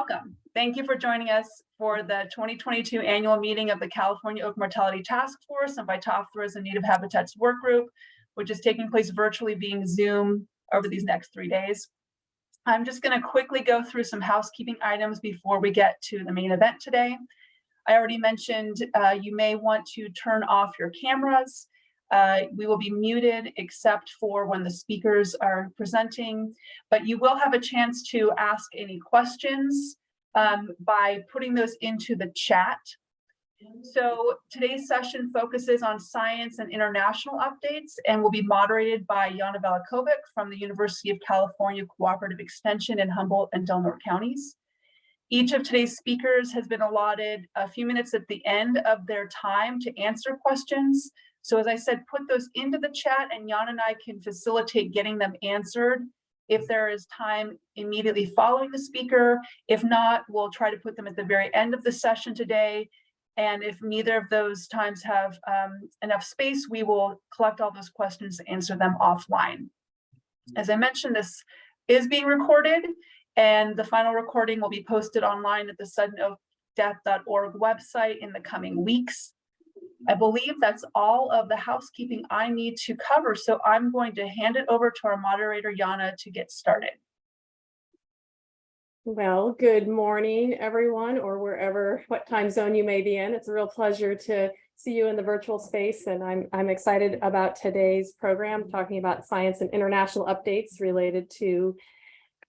Welcome. Thank you for joining us for the 2022 annual meeting of the California Oak Mortality Task Force and Phytophthora and Native Habitats Work Group, which is taking place virtually via Zoom over these next 3 days. I'm just going to quickly go through some housekeeping items before we get to the main event today. I already mentioned you may want to turn off your cameras. We will be muted except for when the speakers are presenting, but you will have a chance to ask any questions by putting those into the chat. So today's session focuses on science and international updates and will be moderated by Jana Velikovic from the University of California Cooperative Extension in Humboldt and Del Norte counties. Each of today's speakers has been allotted a few minutes at the end of their time to answer questions. So as I said, put those into the chat and Jan and I can facilitate getting them answered if there is time immediately following the speaker. If not, we'll try to put them at the very end of the session today. And if neither of those times have enough space, we will collect all those questions and answer them offline. As I mentioned, this is being recorded and the final recording will be posted online at the suddenoakdeath.org website in the coming weeks. I believe that's all of the housekeeping I need to cover. So I'm going to hand it over to our moderator, Jana, to get started. Well, good morning, everyone, or what time zone you may be in. It's a real pleasure to see you in the virtual space, and I'm excited about today's program, talking about science and international updates related to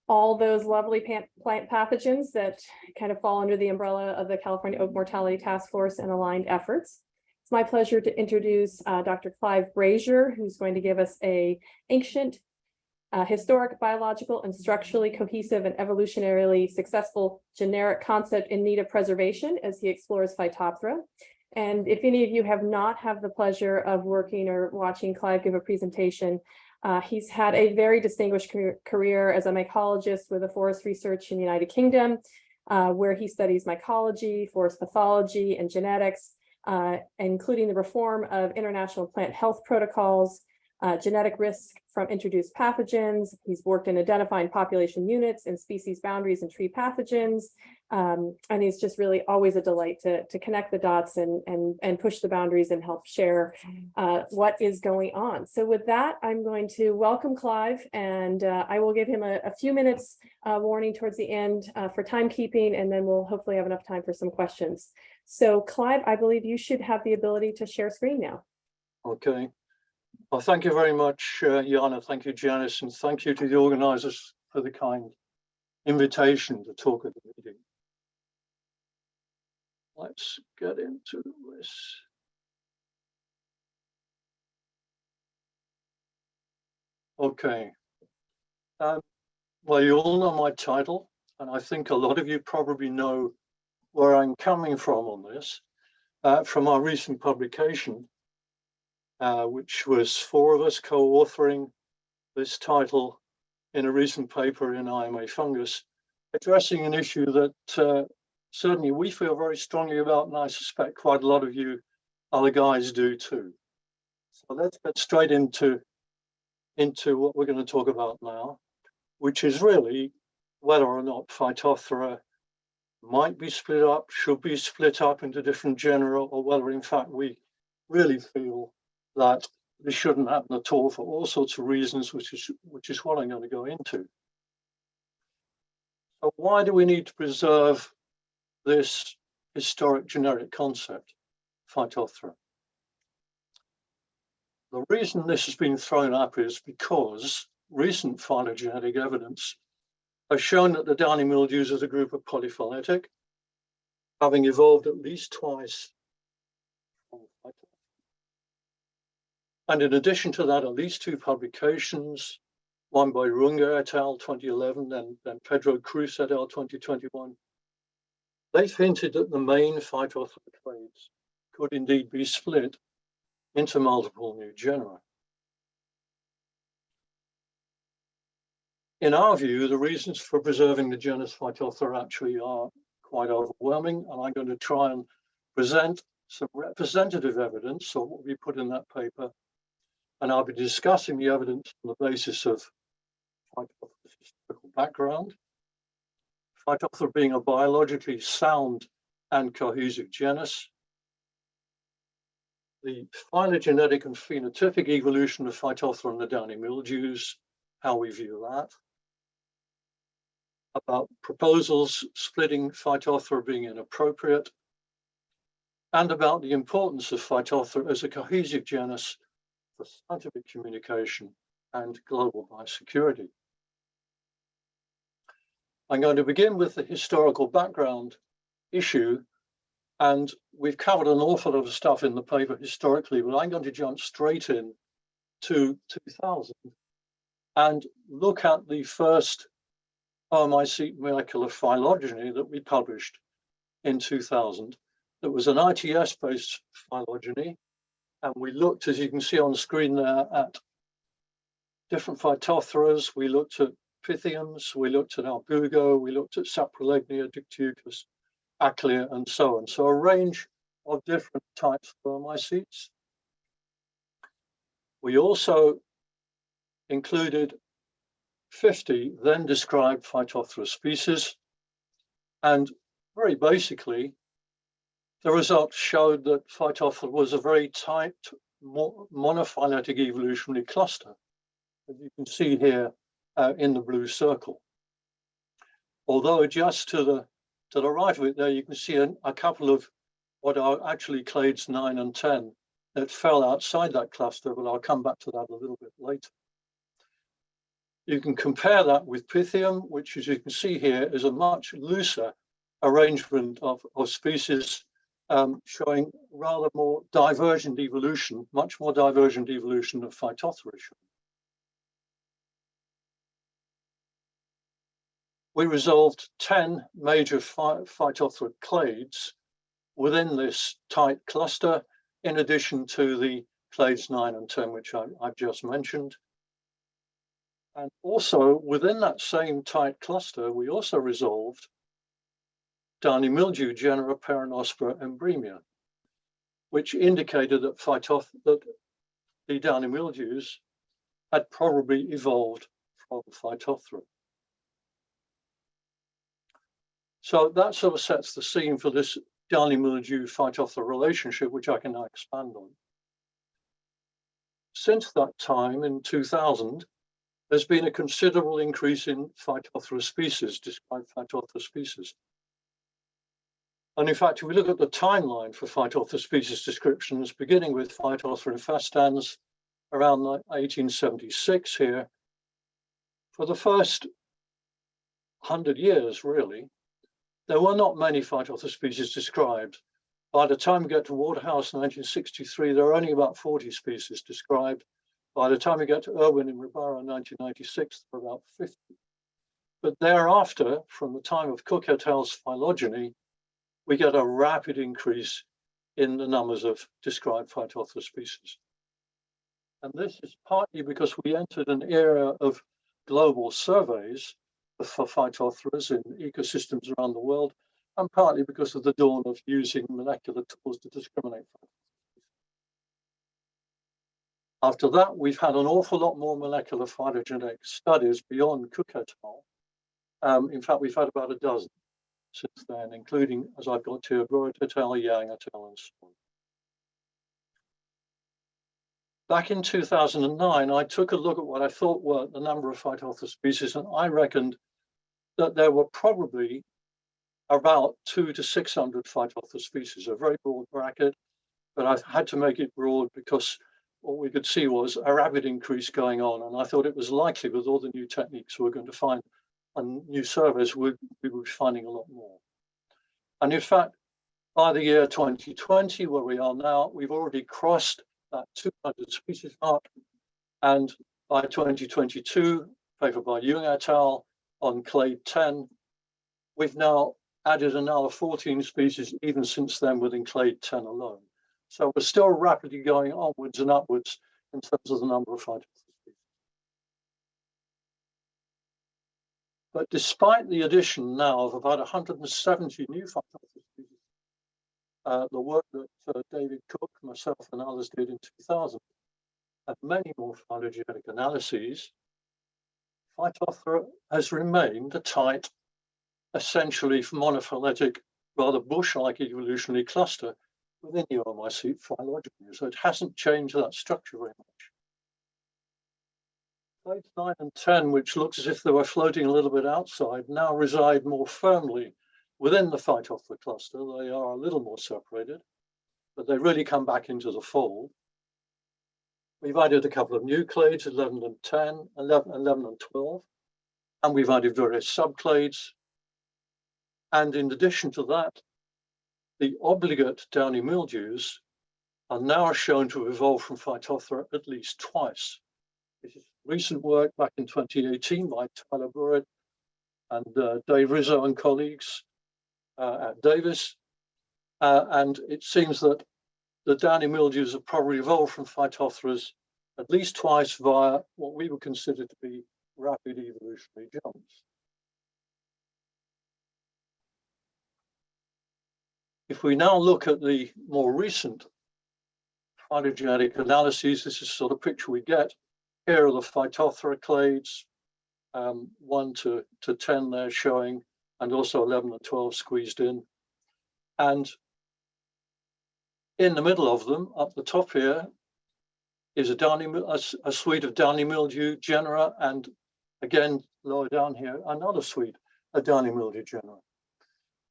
all those lovely plant pathogens that kind of fall under the umbrella of the California Oak Mortality Task Force and aligned efforts. It's my pleasure to introduce Dr. Clive Brazier, who's going to give us an ancient, historic, biological, and structurally cohesive and evolutionarily successful generic concept in need of preservation as he explores Phytophthora. And if any of you have not had the pleasure of working or watching Clive give a presentation, he's had a very distinguished career as a mycologist with a forest research in the United Kingdom, where he studies mycology, forest pathology, and genetics, including the reform of international plant health protocols, genetic risk from introduced pathogens. He's worked in identifying population units and species boundaries and tree pathogens. And he's just really always a delight to connect the dots and push the boundaries and help share what is going on. So with that, I'm going to welcome Clive, and I will give him a few minutes warning towards the end for timekeeping, and then we'll hopefully have enough time for some questions. So Clive, I believe you should have the ability to share screen now. Okay. Well, thank you very much, Jana. Thank you, Janice, and thank you to the organizers for the kind invitation to talk at the meeting. Let's get into this. Okay. Well, you all know my title, and I think a lot of you probably know where I'm coming from on this, from our recent publication, which was 4 of us co-authoring this title in a recent paper in IMA Fungus, addressing an issue that certainly we feel very strongly about, and I suspect quite a lot of you other guys do too. So let's get straight into what we're going to talk about now, which is really whether or not Phytophthora might be split up, should be split up into different genera, or whether in fact we really feel that this shouldn't happen at all for all sorts of reasons, which is what I'm going to go into. So why do we need to preserve this historic generic concept, Phytophthora? The reason this has been thrown up is because recent phylogenetic evidence has shown that the downy mildews is a group of polyphyletic, having evolved at least twice from Phytophthora. And in addition to that, at least 2 publications, one by Runga et al. 2011, then Pedro Cruz et al. 2021, they've hinted that the main Phytophthora clades could indeed be split into multiple new genera. In our view, the reasons for preserving the genus Phytophthora actually are quite overwhelming, and I'm going to try and present some representative evidence, or what we put in that paper, and I'll be discussing the evidence on the basis of Phytophthora historical background, Phytophthora being a biologically sound and cohesive genus, the phylogenetic and phenotypic evolution of Phytophthora and the downy mildews, how we view that, about proposals splitting Phytophthora being inappropriate, and about the importance of Phytophthora as a cohesive genus for scientific communication and global biosecurity. I'm going to begin with the historical background issue, and we've covered an awful lot of stuff in the paper historically, but I'm going to jump straight in to 2000 and look at the first OMIC molecular phylogeny that we published in 2000. That was an ITS-based phylogeny, and we looked, as you can see on the screen there, at different Phytophthora. We looked at Pythiums, we looked at Albugo, we looked at Saprolegnia, Dictucus, Aclea, and so on. So a range of different types of OMICs. We also included 50 then described Phytophthora species, and very basically, the results showed that Phytophthora was a very tight monophyletic evolutionary cluster, as you can see here in the blue circle. Although just to the right of it there, you can see a couple of what are actually clades 9 and 10 that fell outside that cluster, but I'll come back to that a little bit later. You can compare that with Pythium, which, as you can see here, is a much looser arrangement of species, showing rather more divergent evolution, much more divergent evolution of Phytophthora. We resolved 10 major Phytophthora clades within this tight cluster, in addition to the clades 9 and 10, which I've just mentioned. And also within that same tight cluster, we also resolved downy mildew genera Peronospora and Bremia, which indicated that the downy mildews had probably evolved from Phytophthora. So that sort of sets the scene for this downy mildew Phytophthora relationship, which I can now expand on. Since that time in 2000, there's been a considerable increase in Phytophthora species, described Phytophthora species. And in fact, if we look at the timeline for Phytophthora species descriptions, beginning with Phytophthora infestans around 1876 here, for the first 100 years, really, there were not many Phytophthora species described. By the time we get to Waterhouse in 1963, there are only about 40 species described. By the time we get to Irwin in Ribara in 1996, there are about 50. But thereafter, from the time of Cook et al.'s phylogeny, we get a rapid increase in the numbers of described Phytophthora species. And this is partly because we entered an era of global surveys for Phytophthora in ecosystems around the world, and partly because of the dawn of using molecular tools to discriminate. After that, we've had an awful lot more molecular phylogenetic studies beyond Cook et al. In fact, we've had about a dozen since then, including, as I've got here, Broad et al., Yang et al., and so on. Back in 2009, I took a look at what I thought were the number of Phytophthora species, and I reckoned that there were probably about 200 to 600 Phytophthora species, a very broad bracket, but I had to make it broad because what we could see was a rapid increase going on, and I thought it was likely with all the new techniques we're going to find and new surveys, we would be finding a lot more. And in fact, by the year 2020, where we are now, we've already crossed that 200 species mark. And by 2022, paper by Jung et al. On clade 10, we've now added another 14 species even since then within clade 10 alone. So we're still rapidly going onwards and upwards in terms of the number of Phytophthora species. But despite the addition now of about 170 new Phytophthora species, the work that David Cook, myself, and others did in 2000, and many more phylogenetic analyses, Phytophthora has remained a tight essentially monophyletic, rather bush-like evolutionary cluster within the OMIC phylogeny. So it hasn't changed that structure very much. Clades 9 and 10, which looks as if they were floating a little bit outside, now reside more firmly within the Phytophthora cluster. They are a little more separated, but they really come back into the fold. We've added a couple of new clades, 11 and 10, 11 and 12, and we've added various subclades. And in addition to that, the obligate downy mildews are now shown to have evolved from Phytophthora at least twice. This is recent work back in 2018 by Tyler Burrett and Dave Rizzo and colleagues at Davis. And it seems that the downy mildews have probably evolved from Phytophthora at least twice via what we would consider to be rapid evolutionary jumps. If we now look at the more recent phylogenetic analyses, this is sort of picture we get. Here are the Phytophthora clades, 1 to 10 there showing, and also 11 and 12 squeezed in. And in the middle of them, up the top here, is a suite of downy mildew genera, and again, lower down here, another suite of downy mildew genera.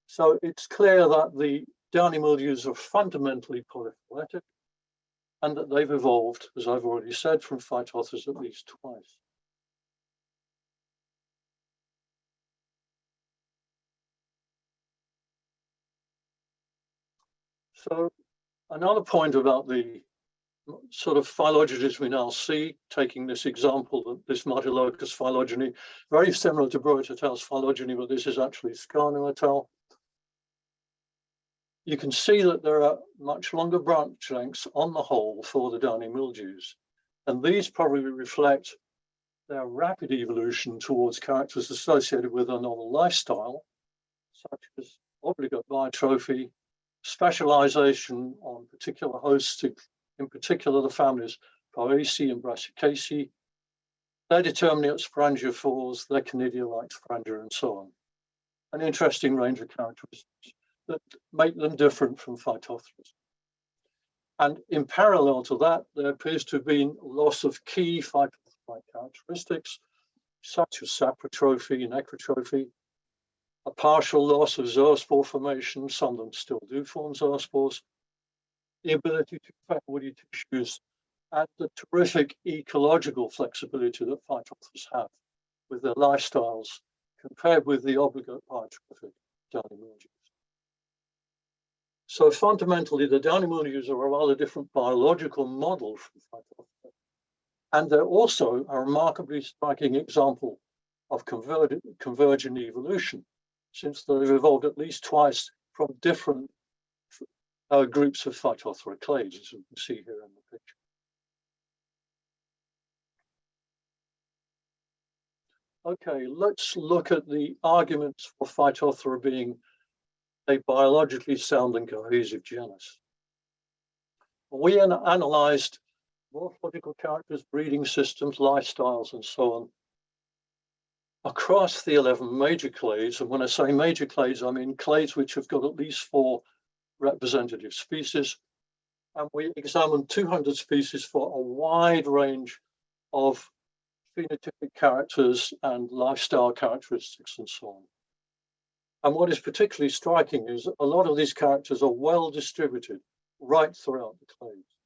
So it's clear that the downy mildews are fundamentally polyphyletic and that they've evolved, as I've already said, from Phytophthora at least twice. So another point about the sort of phylogenies we now see, taking this example, this multilocus phylogeny, very similar to Burrett et al.'s phylogeny, but this is actually Scano et al. You can see that there are much longer branch lengths on the whole for the downy mildews. And these probably reflect their rapid evolution towards characters associated with a novel lifestyle, such as obligate biotrophy, specialization on particular hosts, in particular the families Poaceae and Brassicaceae, their determinate sporangiophores, their conidia-like sporangia, and so on. An interesting range of characteristics that make them different from Phytophthora. And in parallel to that, there appears to have been loss of key Phytophthora characteristics, such as saprotrophy and ectrophy, a partial loss of zoospore formation, some of them still do form zoospores, the ability to infect woody tissues, and the terrific ecological flexibility that Phytophthora have with their lifestyles compared with the obligate biotrophic downy mildews. So fundamentally, the downy mildews are a rather different biological model from Phytophthora. And they're also a remarkably striking example of convergent evolution, since they've evolved at least twice from different groups of Phytophthora clades, as you can see here in the picture. Okay, let's look at the arguments for Phytophthora being a biologically sound and cohesive genus. We analyzed morphological characters, breeding systems, lifestyles, and so on across the 11 major clades. And when I say major clades, I mean clades which have got at least 4 representative species. And we examined 200 species for a wide range of phenotypic characters and lifestyle characteristics and so on. And what is particularly striking is a lot of these characters are well distributed right throughout the clades.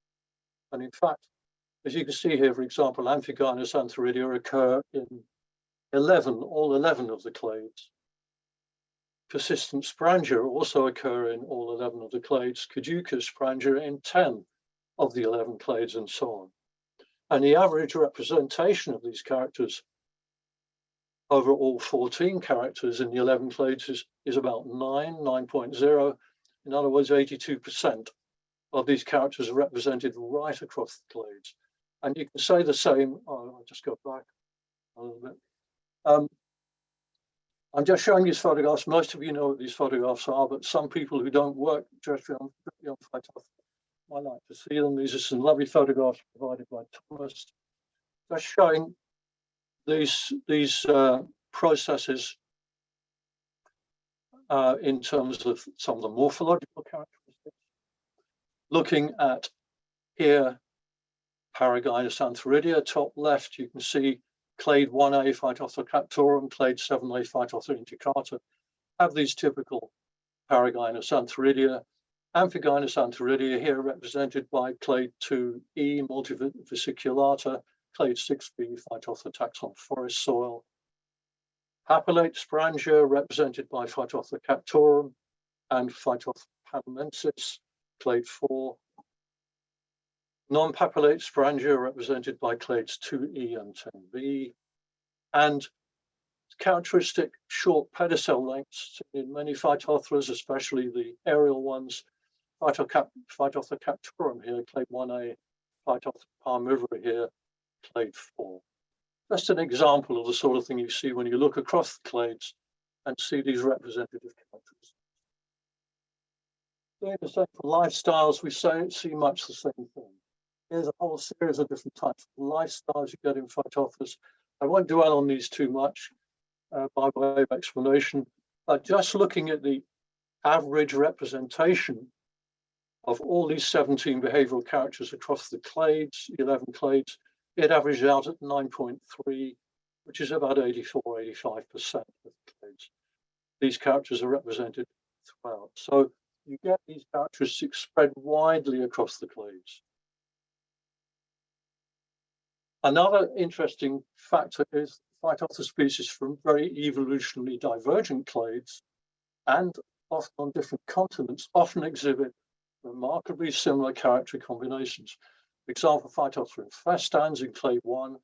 And in fact, as you can see here, for example, Amphigynous antheridia occur in all 11 of the clades. Persistent sporangia also occur in all 11 of the clades, caducous sporangia in 10 of the 11 clades, and so on. And the average representation of these characters over all 14 characters in the 11 clades is about 9.0. In other words, 82% of these characters are represented right across the clades. And you can say the same, I'll just go back a little bit. I'm just showing these photographs. Most of you know what these photographs are, but some people who don't work directly on Phytophthora might like to see them. These are some lovely photographs provided by Thomas, just showing these processes in terms of some of the morphological characteristics. Looking at here, Paragynous antheridia, top left, you can see clade 1A Phytophthora, clade 7A Phytophthora indicata have these typical Paragynous antheridia. Amphigynous antheridia here represented by clade 2E multivesiculata, clade 6B Phytophthora taxon forest soil. Papillate sporangia represented by Phytophthora captorum and Phytophthora panamensis, clade 4. Non-papillate sporangia represented by clades 2E and 10B, and characteristic short pedicel lengths in many Phytophtheras, especially the aerial ones. Phytophthora captorum here, clade 1A, Phytophthora palmivera here, clade 4. Just an example of the sort of thing you see when you look across the clades and see these representative characteristics. Doing the same for lifestyles, we see much the same thing. Here's a whole series of different types of lifestyles you get in Phytophtheras. I won't dwell on these too much by way of explanation, but just looking at the average representation of all these 17 behavioral characters across the clades, 11 clades, it averages out at 9.3, which is about 84, 85% of the clades. These characters are represented throughout. So you get these characteristics spread widely across the clades. Another interesting factor is Phytophthora species from very evolutionarily divergent clades and often on different continents often exhibit remarkably similar character combinations. For example, Phytophthora infestans in clade 1,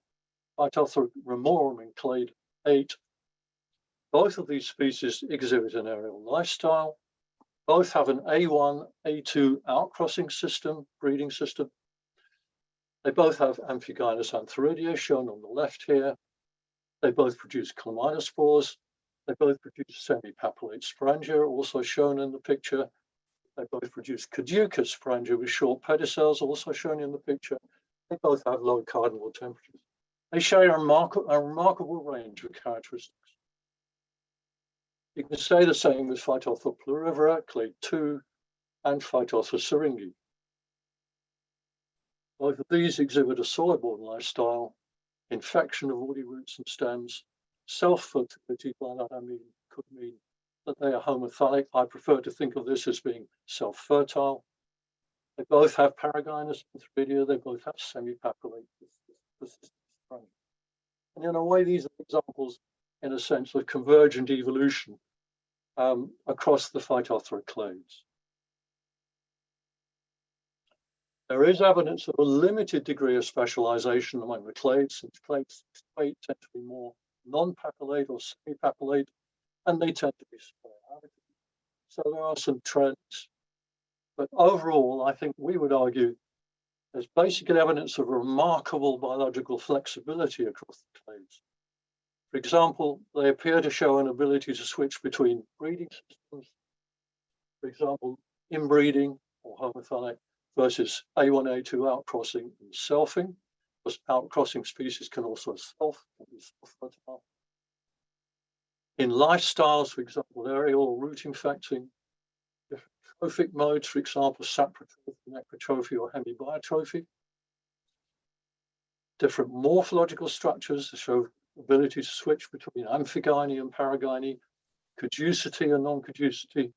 Phytophthora ramorum in clade 8. Both of these species exhibit an aerial lifestyle. Both have an A1, A2 outcrossing system, breeding system. They both have amphigynous antheridia, shown on the left here. They both produce chlamydospores. They both produce semi-papillate sporangia, also shown in the picture. They both produce caducous sporangia with short pedicels, also shown in the picture. They both have low cardinal temperatures. They share a remarkable range of characteristics. You can say the same with Phytophthora plurivera, clade 2, and Phytophthora syringae. Both of these exhibit a soil-borne lifestyle, infection of woody roots and stems, self-fertility. By that I mean, could mean that they are homophilic. I prefer to think of this as being self-fertile. They both have Paragynous antheridia. They both have semi-papillate persistent sporangia. And in a way, these are examples, in a sense, of convergent evolution across the Phytophthora clades. There is evidence of a limited degree of specialization among the clades, since clades 6 to 8 tend to be more non-papillate or semi-papillate, and they tend to be sporadic. So there are some trends. But overall, I think we would argue there's basically evidence of remarkable biological flexibility across the clades. For example, they appear to show an ability to switch between breeding systems, for example, inbreeding or homophilic versus A1, A2 outcrossing and selfing, because outcrossing species can also be self-fertile. In lifestyles, for example, aerial or root infecting, different trophic modes, for example, saprotrophy, necrotrophy, or hemibiotrophy. Different morphological structures that show ability to switch between amphigyny and paragyny, caducity and non-caducity,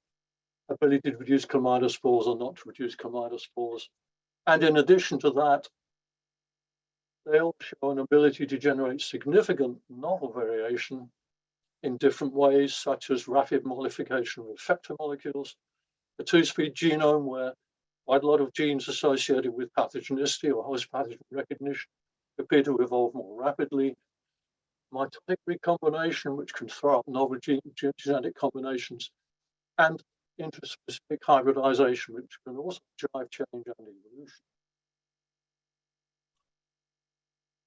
ability to produce chlamydospores or not to produce chlamydospores. And in addition to that, they all show an ability to generate significant novel variation in different ways, such as rapid modification of effector molecules, a 2-speed genome where quite a lot of genes associated with pathogenicity or host pathogen recognition appear to evolve more rapidly, mitotic recombination, which can throw up novel genetic combinations, and interspecific hybridization, which can also drive change and evolution.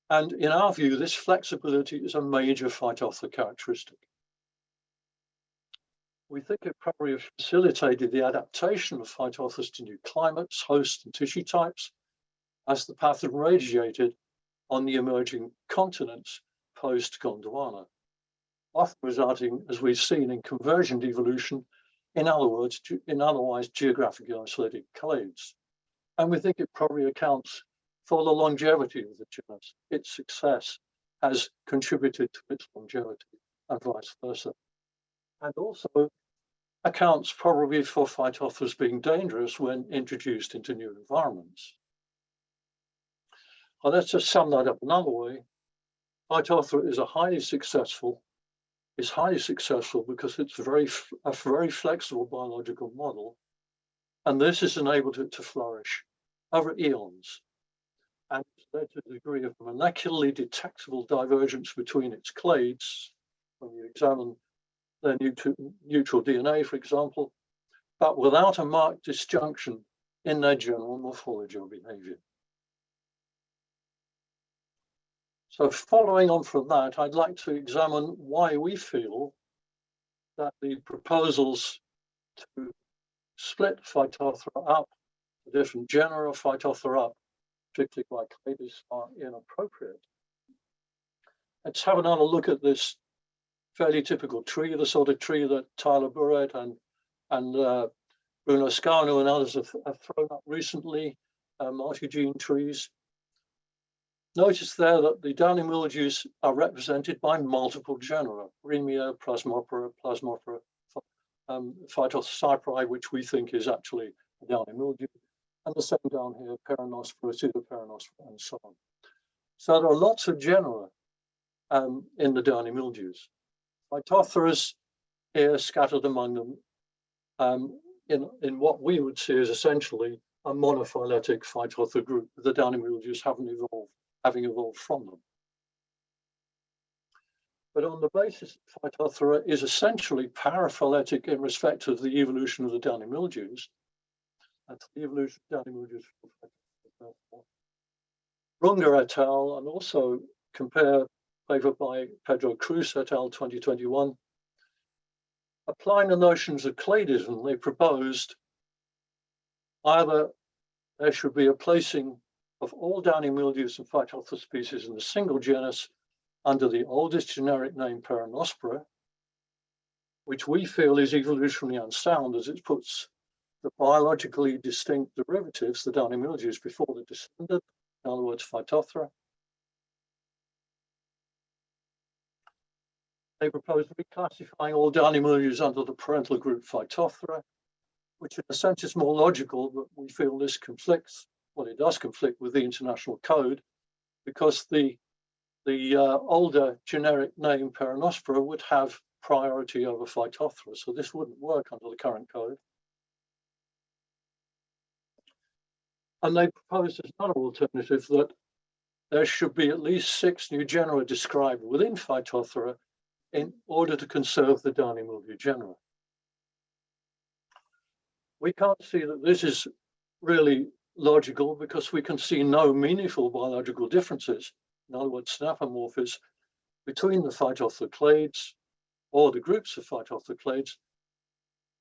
And in our view, this flexibility is a major Phytophthora characteristic. We think it probably facilitated the adaptation of Phytophthora to new climates, hosts, and tissue types as the pathogen radiated on the emerging continents post-Gondwana. often resulting, as we've seen, in convergent evolution, in other words, in otherwise geographically isolated clades. And we think it probably accounts for the longevity of the genus. Its success has contributed to its longevity and vice versa. And also accounts probably for Phytophthora being dangerous when introduced into new environments. Well, let's just sum that up another way. Phytophthora is highly successful because it's a very flexible biological model, and this has enabled it to flourish over eons, and led to the degree of molecularly detectable divergence between its clades when you examine their neutral DNA, for example, but without a marked disjunction in their general morphology or behavior. So following on from that, I'd like to examine why we feel that the proposals to split Phytophthora up, the different genera of Phytophthora up, particularly like clades, are inappropriate. Let's have another look at this fairly typical tree, the sort of tree that Tyler Burrett and Bruno Scano and others have thrown up recently, multi-gene trees. Notice there that the downy mildews are represented by multiple genera: Rhenia, Plasmoptera, Phytocypri, which we think is actually a downy mildew, and the same down here, Peronospora, Pseudoperonospora, and so on. So there are lots of genera in the downy mildews. Phytophthora here scattered among them in what we would see as essentially a monophyletic Phytophthora group, the downy mildews having evolved from them. But on the basis that Phytophthora is essentially paraphyletic in respect of the evolution of the downy mildews, and the evolution of downy mildews, Runga et al., and also compare paper by Pedro Cruz et al. 2021, applying the notions of cladism, they proposed either there should be a placing of all downy mildews and Phytophthora species in a single genus under the oldest generic name Peronospora, which we feel is evolutionarily unsound as it puts the biologically distinct derivatives, the downy mildews, before the descendant, in other words, Phytophthora. They propose reclassifying all downy mildews under the parental group Phytophthora, which in a sense is more logical, but we feel this conflicts, well, it does conflict with the international code, because the older generic name Peronospora would have priority over Phytophthora, so this wouldn't work under the current code. And they propose as another alternative that there should be at least 6 new genera described within Phytophthora in order to conserve the downy mildew genera. We can't see that this is really logical because we can see no meaningful biological differences, in other words, synapomorphisms, between the Phytophthora clades or the groups of Phytophthora clades,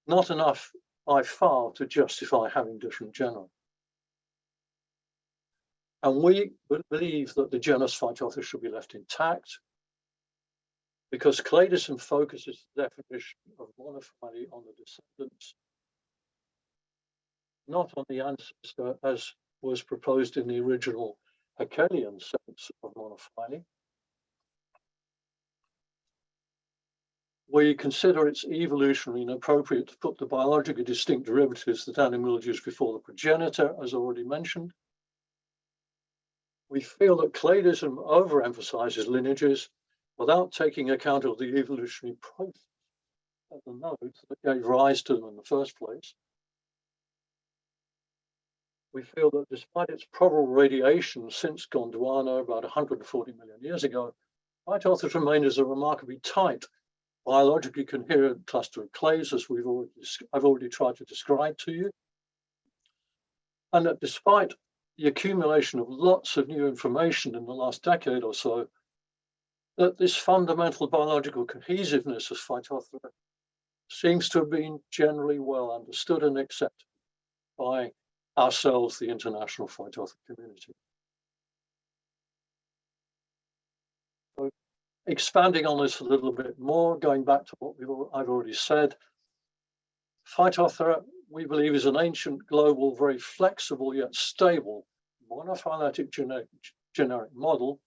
not enough by far to justify having different genera. And we believe that the genus Phytophthora should be left intact because cladism focuses the definition of monophyly on the descendants, not on the ancestor as was proposed in the original Haeckelien sense of monophyly. We consider it's evolutionarily inappropriate to put the biologically distinct derivatives, the downy mildews, before the progenitor, as already mentioned. We feel that cladism overemphasizes lineages without taking account of the evolutionary process of the nodes that gave rise to them in the first place. We feel that despite its probable radiation since Gondwana about 140 million years ago, Phytophthora remain as a remarkably tight, biologically coherent cluster of clades, as I've already tried to describe to you. And that despite the accumulation of lots of new information in the last decade or so, that this fundamental biological cohesiveness of Phytophthora seems to have been generally well understood and accepted by ourselves, the international Phytophthora community. So expanding on this a little bit more, going back to what I've already said, Phytophthora, we believe, is an ancient, global, very flexible yet stable monophyletic generic model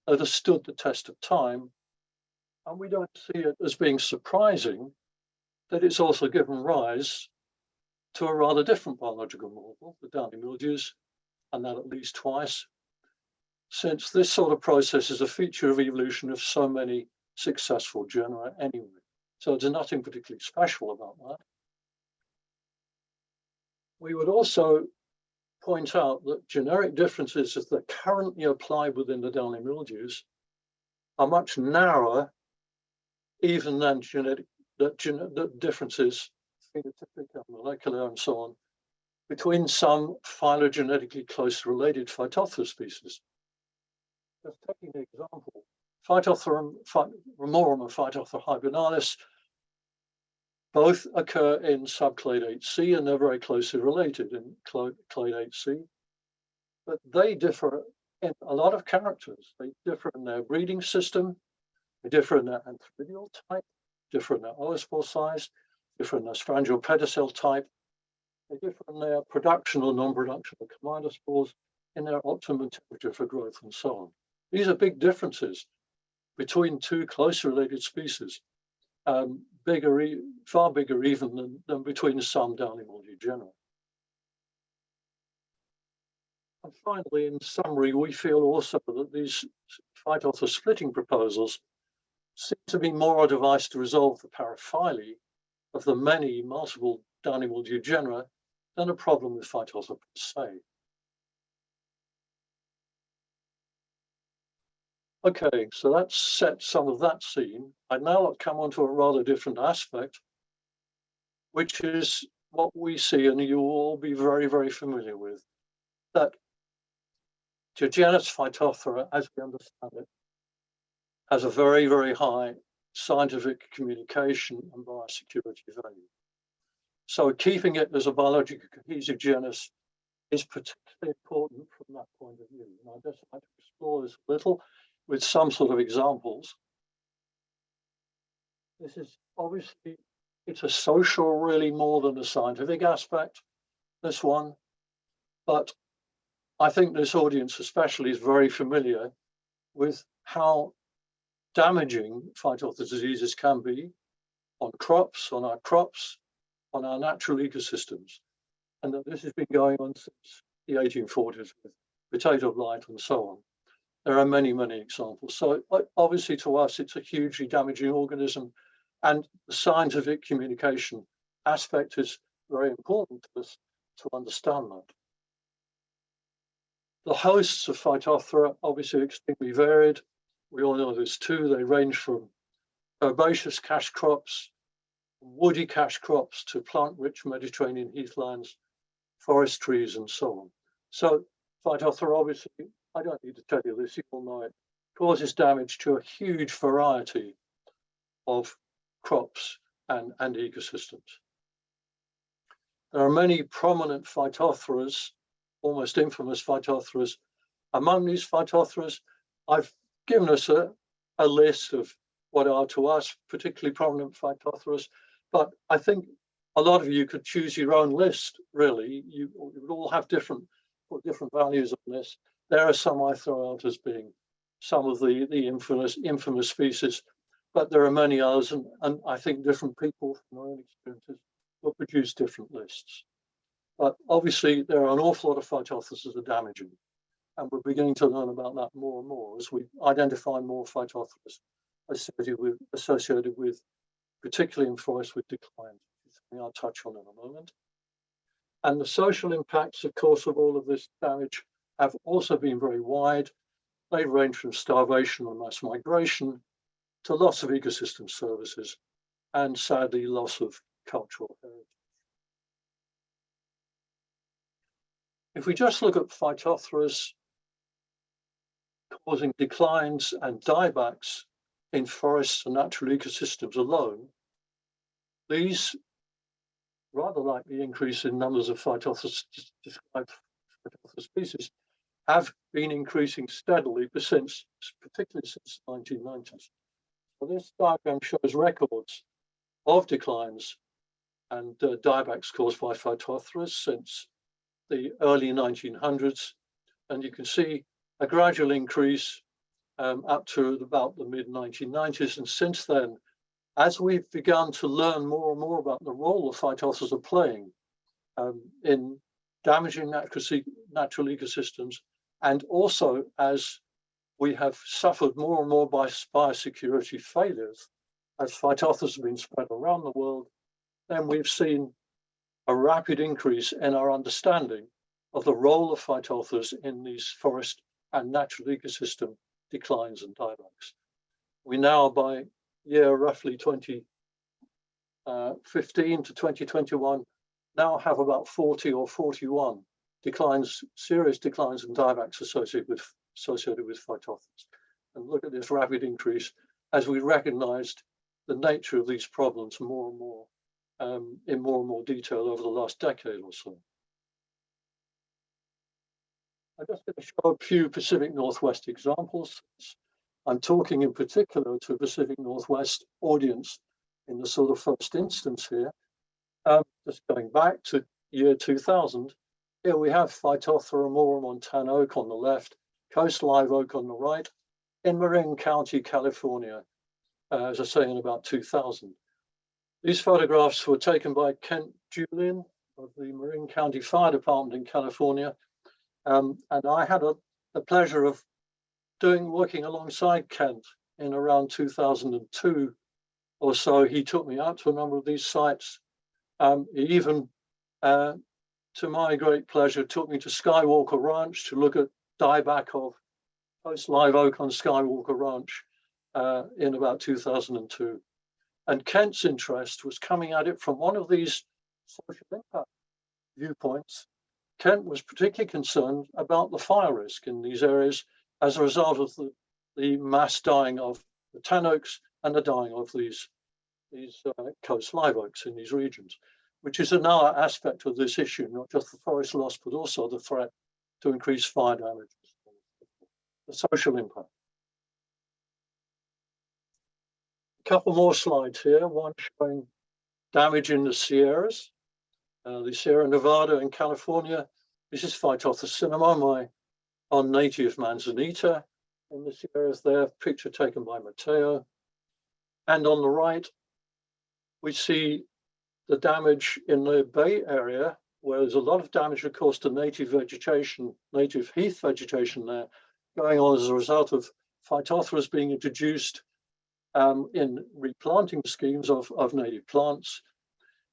that has stood the test of time. And we don't see it as being surprising that it's also given rise to a rather different biological model, the downy mildews, and that at least twice, since this sort of process is a feature of evolution of so many successful genera anyway. So there's nothing particularly special about that. We would also point out that generic differences as they're currently applied within the downy mildews are much narrower even than the differences, phenotypic and molecular and so on, between some phylogenetically close related Phytophthora species. Just taking an example, Phytophthora ramorum and Phytophthora hibernalis both occur in subclade 8C, and they're very closely related in clade 8C, but they differ in a lot of characters. They differ in their breeding system, they differ in their antheridial type, differ in their oospore size, differ in their strangular pedicel type, they differ in their production or non-production of chlamydospores, in their optimum temperature for growth, and so on. These are big differences between two closely related species, far bigger even than between some downy mildew genera. And finally, in summary, we feel also that these Phytophthora splitting proposals seem to be more a device to resolve the paraphyly of the many multiple downy mildew genera than a problem with Phytophthora per se. Okay, so that sets some of that scene. I'd now come on to a rather different aspect, which is what we see, and you will all be very, very familiar with, that the genus Phytophthora, as we understand it, has a very, very high scientific communication and biosecurity value. So keeping it as a biologically cohesive genus is particularly important from that point of view. And I'd just like to explore this a little with some sort of examples. This is obviously, it's a social really more than a scientific aspect, this one, but I think this audience especially is very familiar with how damaging Phytophthora diseases can be on our crops, on our natural ecosystems, and that this has been going on since the 1840s with potato blight and so on. There are many, many examples. So obviously to us, it's a hugely damaging organism, and the scientific communication aspect is very important to us to understand that. The hosts of Phytophthora obviously extremely varied. We all know this too. They range from herbaceous cash crops, woody cash crops, to plant-rich Mediterranean heathlands, forest trees, and so on. So Phytophthora, obviously, I don't need to tell you this, you all know it, causes damage to a huge variety of crops and ecosystems. There are many prominent Phytophtheras, almost infamous Phytophtheras. Among these Phytophtheras, I've given us a list of what are to us particularly prominent Phytophtheras, but I think a lot of you could choose your own list, really. You would all have different values on this. There are some I throw out as being some of the infamous species, but there are many others, and I think different people from their own experiences will produce different lists. But obviously, there are an awful lot of Phytophtheras that are damaging, and we're beginning to learn about that more and more as we identify more Phytophtheras associated with, particularly in forests with decline. Something I'll touch on in a moment. And the social impacts, of course, of all of this damage have also been very wide. They range from starvation and mass migration to loss of ecosystem services and, sadly, loss of cultural heritage. If we just look at Phytophtheras causing declines and diebacks in forests and natural ecosystems alone, these, rather like the increase in numbers of Phytophthora species, have been increasing steadily particularly since the 1990s. Well, this diagram shows records of declines and diebacks caused by Phytophthora since the early 1900s. And you can see a gradual increase up to about the mid 1990s. And since then, as we've begun to learn more and more about the role the Phytophthora are playing in damaging natural ecosystems, and also as we have suffered more and more by biosecurity failures, as Phytophthora have been spread around the world, then we've seen a rapid increase in our understanding of the role of Phytophthora in these forest and natural ecosystem declines and diebacks. We now, by year roughly 2015 to 2021, now have about 40 or 41 declines, serious declines and diebacks associated with Phytophthora. And look at this rapid increase as we recognized the nature of these problems more and more in more and more detail over the last decade or so. I'm just going to show a few Pacific Northwest examples. I'm talking in particular to a Pacific Northwest audience in the sort of first instance here. Just going back to year 2000, here we have Phytophthora mora montana oak on the left, coast live oak on the right, in Marin County, California, as I say, in about 2000. These photographs were taken by Kent Julian of the Marin County Fire Department in California. And I had the pleasure of working alongside Kent in around 2002 or so. He took me out to a number of these sites. He even, to my great pleasure, took me to Skywalker Ranch to look at dieback of post live oak on Skywalker Ranch in about 2002. And Kent's interest was coming at it from one of these social impact viewpoints. Kent was particularly concerned about the fire risk in these areas as a result of the mass dying of the tan oaks and the dying of these coast live oaks in these regions, which is another aspect of this issue, not just the forest loss, but also the threat to increase fire damage, the social impact. A couple more slides here, one showing damage in the Sierras, the Sierra Nevada in California. This is Phytophthora cinnamon, on native manzanita in the Sierras there, picture taken by Mateo. And on the right, we see the damage in the Bay Area, where there's a lot of damage, of course, to native vegetation, native heath vegetation there, going on as a result of Phytophthora being introduced in replanting schemes of native plants.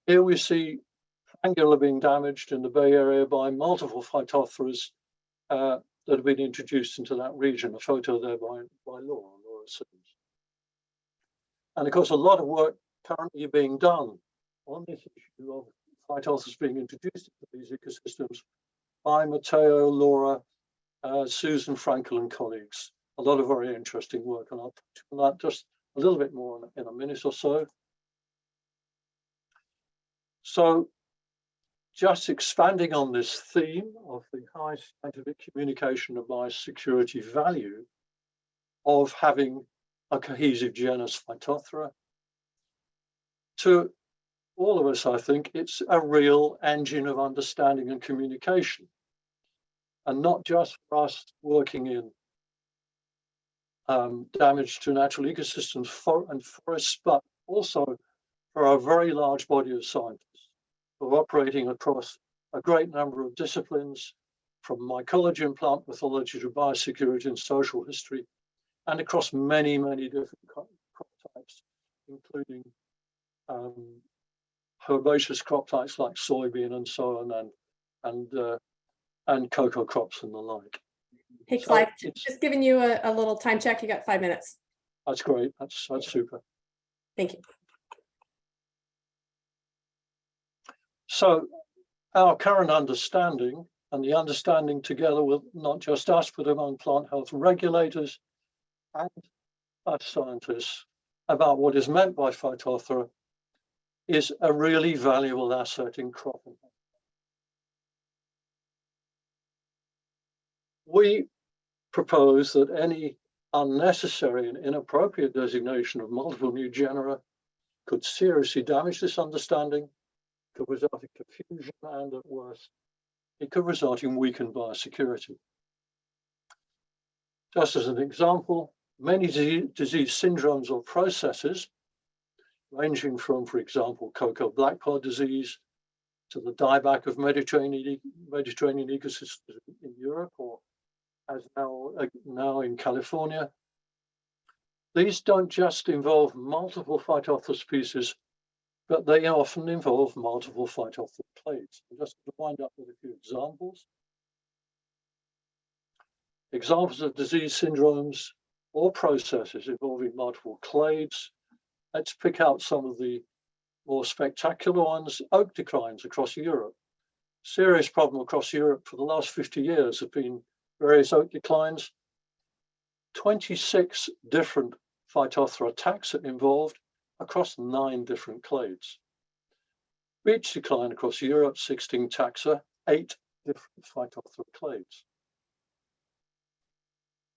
Here we see Angular being damaged in the Bay Area by multiple Phytophthora that have been introduced into that region. A photo there by Laura Sims. And of course, a lot of work currently being done on this issue of Phytophthora being introduced into these ecosystems by Mateo, Laura, Susan Frankel and colleagues. A lot of very interesting work, and I'll touch on that just a little bit more in a minute or so. So just expanding on this theme of the high scientific communication of biosecurity value of having a cohesive genus Phytophthora, to all of us, I think it's a real engine of understanding and communication, and not just for us working in damage to natural ecosystems and forests, but also for a very large body of scientists who are operating across a great number of disciplines, from mycology and plant pathology to biosecurity and social history, and across many, many different crop types, including herbaceous crop types like soybean and so on, and cocoa crops and the like. Hey, Clive, just giving you a little time check. You got 5 minutes. That's great. That's super. Thank you. So our current understanding, and the understanding together with not just us, but among plant health regulators and us scientists about what is meant by Phytophthora, is a really valuable asset in cropping. We propose that any unnecessary and inappropriate designation of multiple new genera could seriously damage this understanding, could result in confusion, and at worst, it could result in weakened biosecurity. Just as an example, many disease syndromes or processes, ranging from, for example, cocoa black pod disease to the dieback of Mediterranean ecosystems in Europe, or as now in California. These don't just involve multiple Phytophthora species, but they often involve multiple Phytophthora clades. Just to wind up with a few examples. Examples of disease syndromes or processes involving multiple clades. Let's pick out some of the more spectacular ones. Oak declines across Europe. Serious problem across Europe for the last 50 years have been various oak declines. 26 different Phytophthora taxa involved across 9 different clades. Beech decline across Europe, 16 taxa, 8 different Phytophthora clades.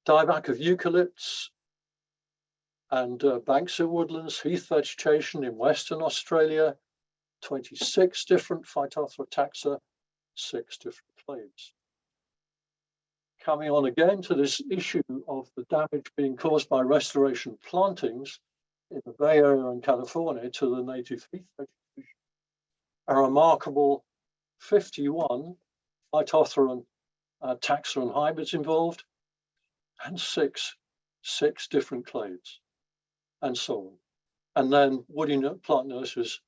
Dieback of eucalypts and Banksia woodlands, heath vegetation in Western Australia, 26 different Phytophthora taxa, 6 different clades. Coming on again to this issue of the damage being caused by restoration plantings in the Bay Area in California to the native heath vegetation, a remarkable 51 Phytophthora taxa and hybrids involved, and six different clades, and so on. And then woody plant nurseries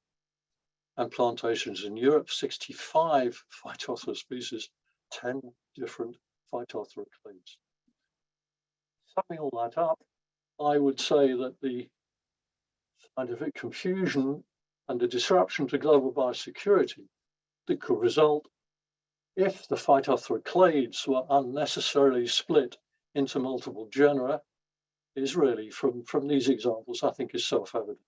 and plantations in Europe, 65 Phytophthora species, 10 different Phytophthora clades. Summing all that up, I would say that the scientific confusion and the disruption to global biosecurity that could result if the Phytophthora clades were unnecessarily split into multiple genera is really, from these examples, I think is self-evident.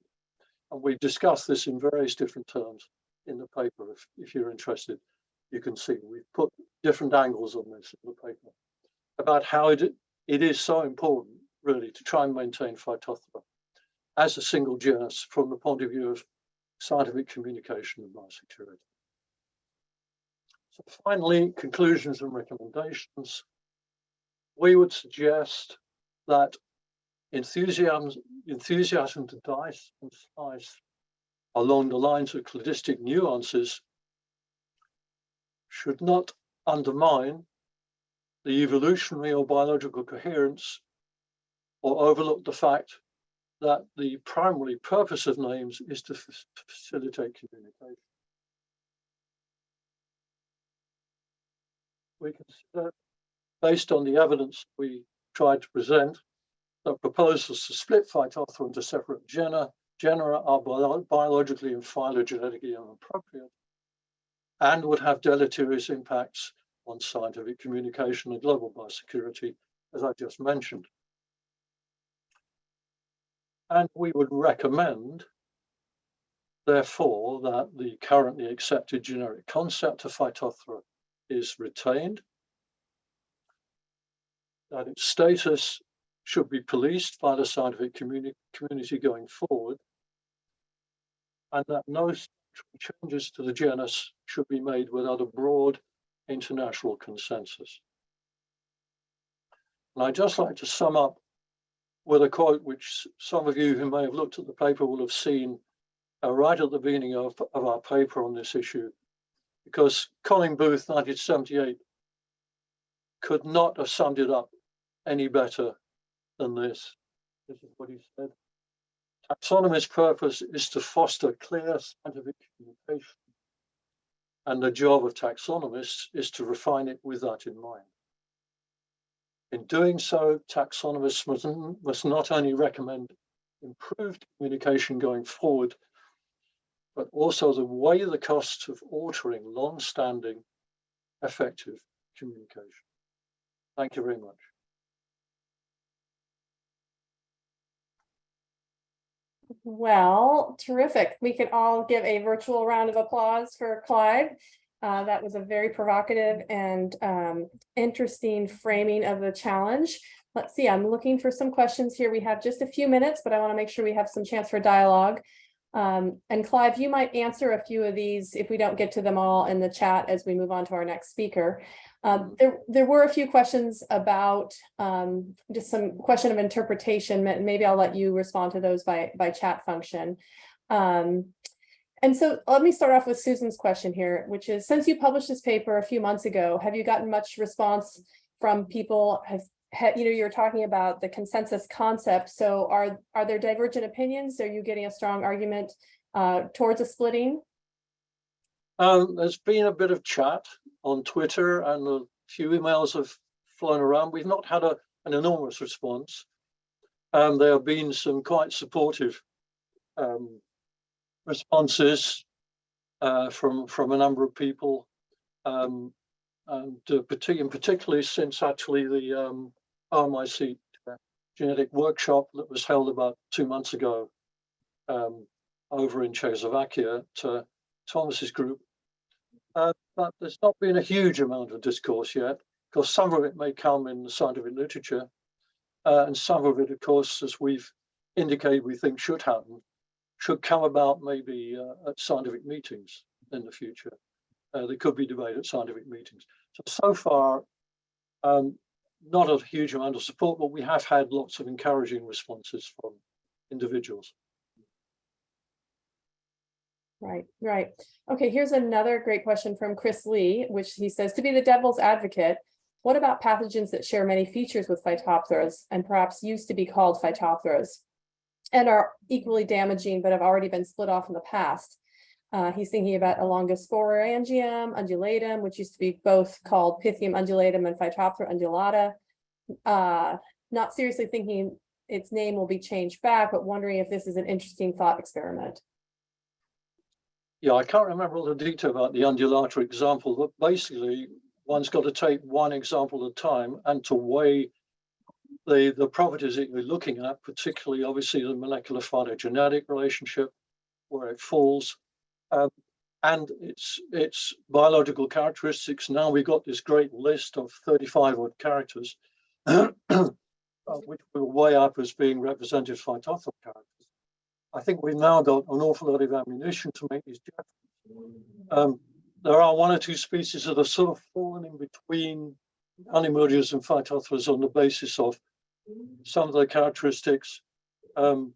And we discussed this in various different terms in the paper. If you're interested, you can see we've put different angles on this in the paper about how it is so important, really, to try and maintain Phytophthora as a single genus from the point of view of scientific communication and biosecurity. So finally, conclusions and recommendations. We would suggest that enthusiasm to dice and slice along the lines of cladistic nuances should not undermine the evolutionary or biological coherence or overlook the fact that the primary purpose of names is to facilitate communication. We consider, based on the evidence we tried to present, that proposals to split Phytophthora into separate genera are biologically and phylogenetically inappropriate and would have deleterious impacts on scientific communication and global biosecurity, as I just mentioned. And we would recommend, therefore, that the currently accepted generic concept of Phytophthora is retained, that its status should be policed by the scientific community going forward, and that no changes to the genus should be made without a broad international consensus. And I'd just like to sum up with a quote which some of you who may have looked at the paper will have seen right at the beginning of our paper on this issue, because Colin Booth, 1978, could not have summed it up any better than this. This is what he said. Taxonomy's purpose is to foster clear scientific communication, and the job of taxonomists is to refine it with that in mind. In doing so, taxonomists must not only recommend improved communication going forward, but also the way the costs of altering long-standing effective communication. Thank you very much. Well, terrific. We can all give a virtual round of applause for Clive. That was a very provocative and interesting framing of the challenge. Let's see, I'm looking for some questions here. We have just a few minutes, but I want to make sure we have some chance for dialogue. And Clive, you might answer a few of these if we don't get to them all in the chat as we move on to our next speaker. There were a few questions about just some question of interpretation. Maybe I'll let you respond to those by chat function. And so let me start off with Susan's question here, which is, since you published this paper a few months ago, have you gotten much response from people? You're talking about the consensus concept. So are there divergent opinions? Are you getting a strong argument towards a splitting? There's been a bit of chat on Twitter and a few emails have flown around. We've not had an enormous response. There have been some quite supportive responses from a number of people, and particularly since actually the RMIC genetic workshop that was held about 2 months ago over in Czechoslovakia at Thomas's group. But there's not been a huge amount of discourse yet, because some of it may come in the scientific literature, and some of it, of course, as we've indicated, we think should happen, should come about maybe at scientific meetings in the future. There could be debate at scientific meetings. So far, not a huge amount of support, but we have had lots of encouraging responses from individuals. Right. Okay, here's another great question from Chris Lee, which he says, to be the devil's advocate, what about pathogens that share many features with Phytophthora and perhaps used to be called Phytophthora and are equally damaging but have already been split off in the past? He's thinking about Elongosporangium undulatum, which used to be both called Pythium undulatum and Phytophthora undulata. Not seriously thinking its name will be changed back, but wondering if this is an interesting thought experiment. Yeah, I can't remember all the detail about the undulata example, but basically one's got to take one example at a time and to weigh the properties that you're looking at, particularly obviously the molecular phylogenetic relationship, where it falls, and its biological characteristics. Now we've got this great list of 35 odd characters, which will weigh up as being representative Phytophthora characters. I think we've now got an awful lot of ammunition to make these judgments. There are one or two species that have sort of fallen in between Animodius and Phytophthora on the basis of some of their characteristics, and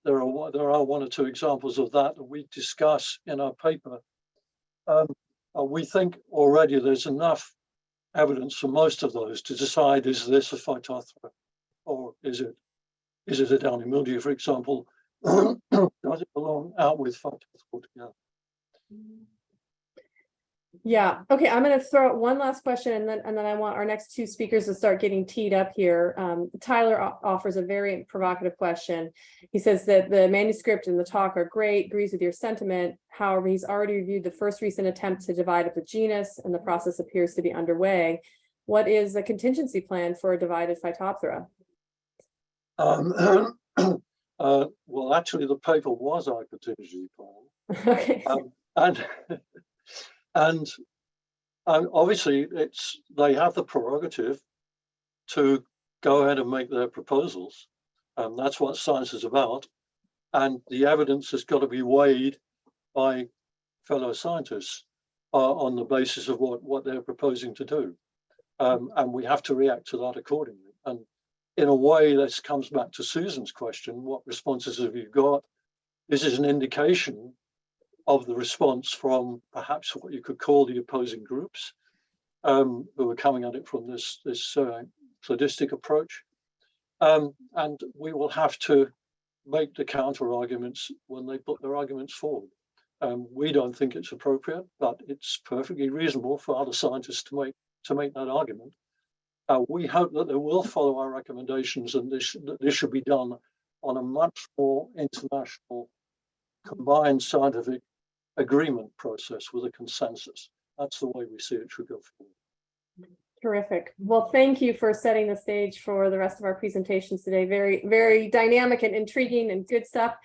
there are one or two examples of that we discuss in our paper. We think already there's enough evidence for most of those to decide, is this a Phytophthora or is it a downy mildew, for example? Does it belong out with Phytophthora altogether? Yeah. Okay. I'm going to throw out one last question, and then I want our next two speakers to start getting teed up here. Tyler offers a very provocative question. He says that the manuscript and the talk are great, agrees with your sentiment. However, he's already reviewed the first recent attempt to divide up the genus, and the process appears to be underway. What is the contingency plan for a divided Phytophthora? Well, actually, the paper was our contingency plan. Okay. And obviously, they have the prerogative to go ahead and make their proposals. That's what science is about. And the evidence has got to be weighed by fellow scientists on the basis of what they're proposing to do. And we have to react to that accordingly. And in a way, this comes back to Susan's question, what responses have you got? This is an indication of the response from perhaps what you could call the opposing groups, who are coming at it from this cladistic approach. And we will have to make the counter arguments when they put their arguments forward. We don't think it's appropriate, but it's perfectly reasonable for other scientists to make that argument. We hope that they will follow our recommendations, and this should be done on a much more international, combined scientific agreement process with a consensus. That's the way we see it should go forward. Terrific. Well, thank you for setting the stage for the rest of our presentations today. Very, very dynamic and intriguing and good stuff.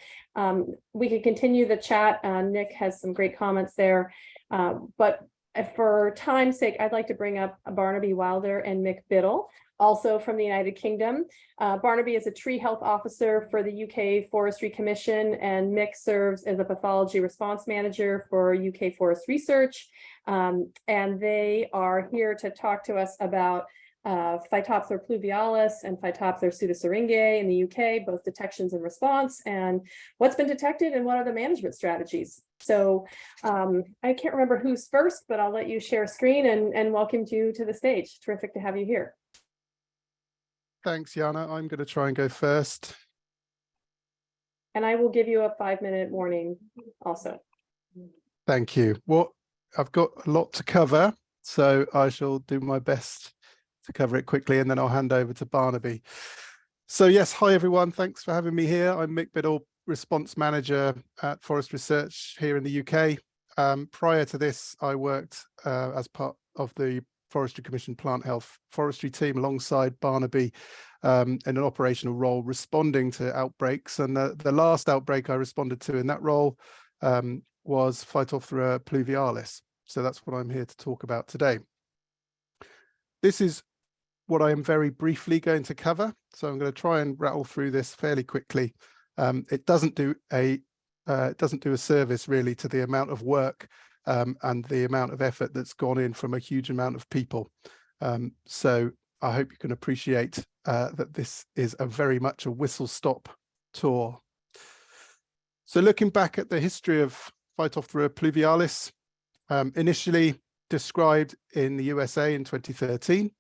We can continue the chat. Nick has some great comments there. But for time's sake, I'd like to bring up Barnaby Wilder and Mick Biddle. also from the United Kingdom. Barnaby is a tree health officer for the UK Forestry Commission, and Mick serves as a pathology response manager for UK Forest Research. And they are here to talk to us about Phytophthora pluvialis and Phytophthora pseudosyringae in the UK, both detections and response, and what's been detected and what are the management strategies. So I can't remember who's first, but I'll let you share screen and welcome you to the stage. Terrific to have you here. Thanks, Jana. I'm going to try and go first. And I will give you a 5-minute warning also. Thank you. Well, I've got a lot to cover, so I shall do my best to cover it quickly, and then I'll hand over to Barnaby. So yes, hi everyone. Thanks for having me here. I'm Mick Biddle, Response Manager at Forest Research here in the UK. Prior to this, I worked as part of the Forestry Commission Plant Health Forestry team alongside Barnaby in an operational role responding to outbreaks. And the last outbreak I responded to in that role was Phytophthora pluvialis. So that's what I'm here to talk about today. This is what I am very briefly going to cover. So I'm going to try and rattle through this fairly quickly. It doesn't do a service really to the amount of work and the amount of effort that's gone in from a huge amount of people. So I hope you can appreciate that this is very much a whistle-stop tour. So looking back at the history of Phytophthora pluvialis, initially described in the USA in 2013.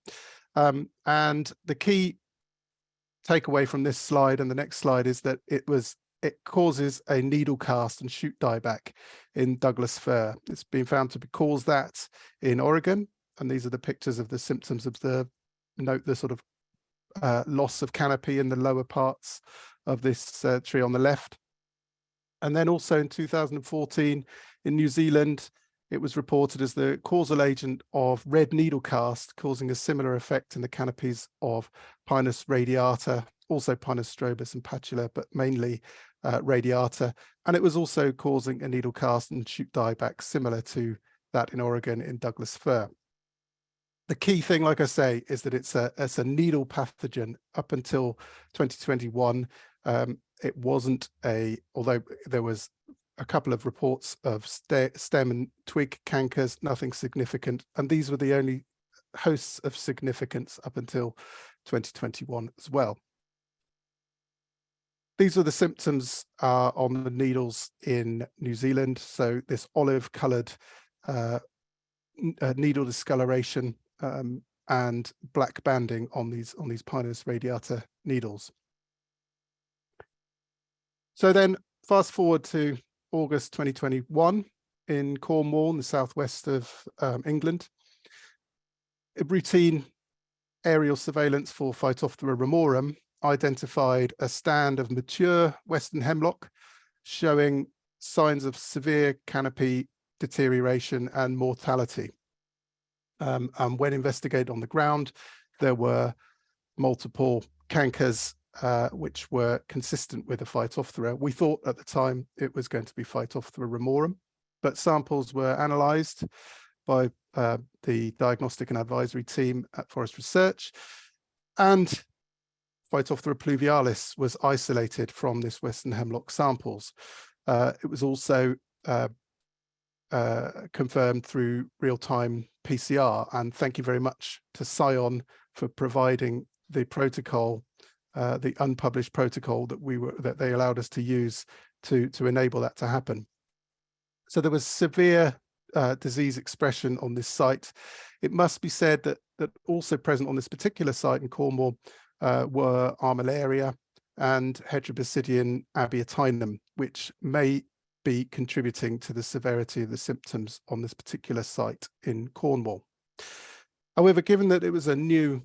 And the key takeaway from this slide and the next slide is that it causes a needle cast and shoot dieback in Douglas fir. It's been found to cause that in Oregon, and these are the pictures of the symptoms observed. Note the sort of loss of canopy in the lower parts of this tree on the left. And then also in 2014 in New Zealand, it was reported as the causal agent of red needle cast, causing a similar effect in the canopies of Pinus radiata, also Pinus strobus and patula, but mainly radiata. And it was also causing a needle cast and shoot dieback similar to that in Oregon in Douglas fir. The key thing, like I say, is that it's a needle pathogen. Up until 2021, it wasn't although there was a couple of reports of stem and twig cankers, nothing significant. And these were the only hosts of significance up until 2021 as well. These are the symptoms on the needles in New Zealand. So this olive coloured needle discoloration and black banding on these Pinus radiata needles. So then fast forward to August 2021 in Cornwall, in the southwest of England. A routine aerial surveillance for Phytophthora ramorum identified a stand of mature western hemlock showing signs of severe canopy deterioration and mortality. And when investigated on the ground, there were multiple cankers which were consistent with the Phytophthora. We thought at the time it was going to be Phytophthora ramorum, but samples were analysed by the diagnostic and advisory team at Forest Research, and Phytophthora pluvialis was isolated from this western hemlock samples. It was also confirmed through real-time PCR, and thank you very much to Scion for providing the protocol, the unpublished protocol that they allowed us to use to enable that to happen. So there was severe disease expression on this site. It must be said that also present on this particular site in Cornwall were Armillaria and Heterobasidium abietinum, which may be contributing to the severity of the symptoms on this particular site in Cornwall. However, given that it was a new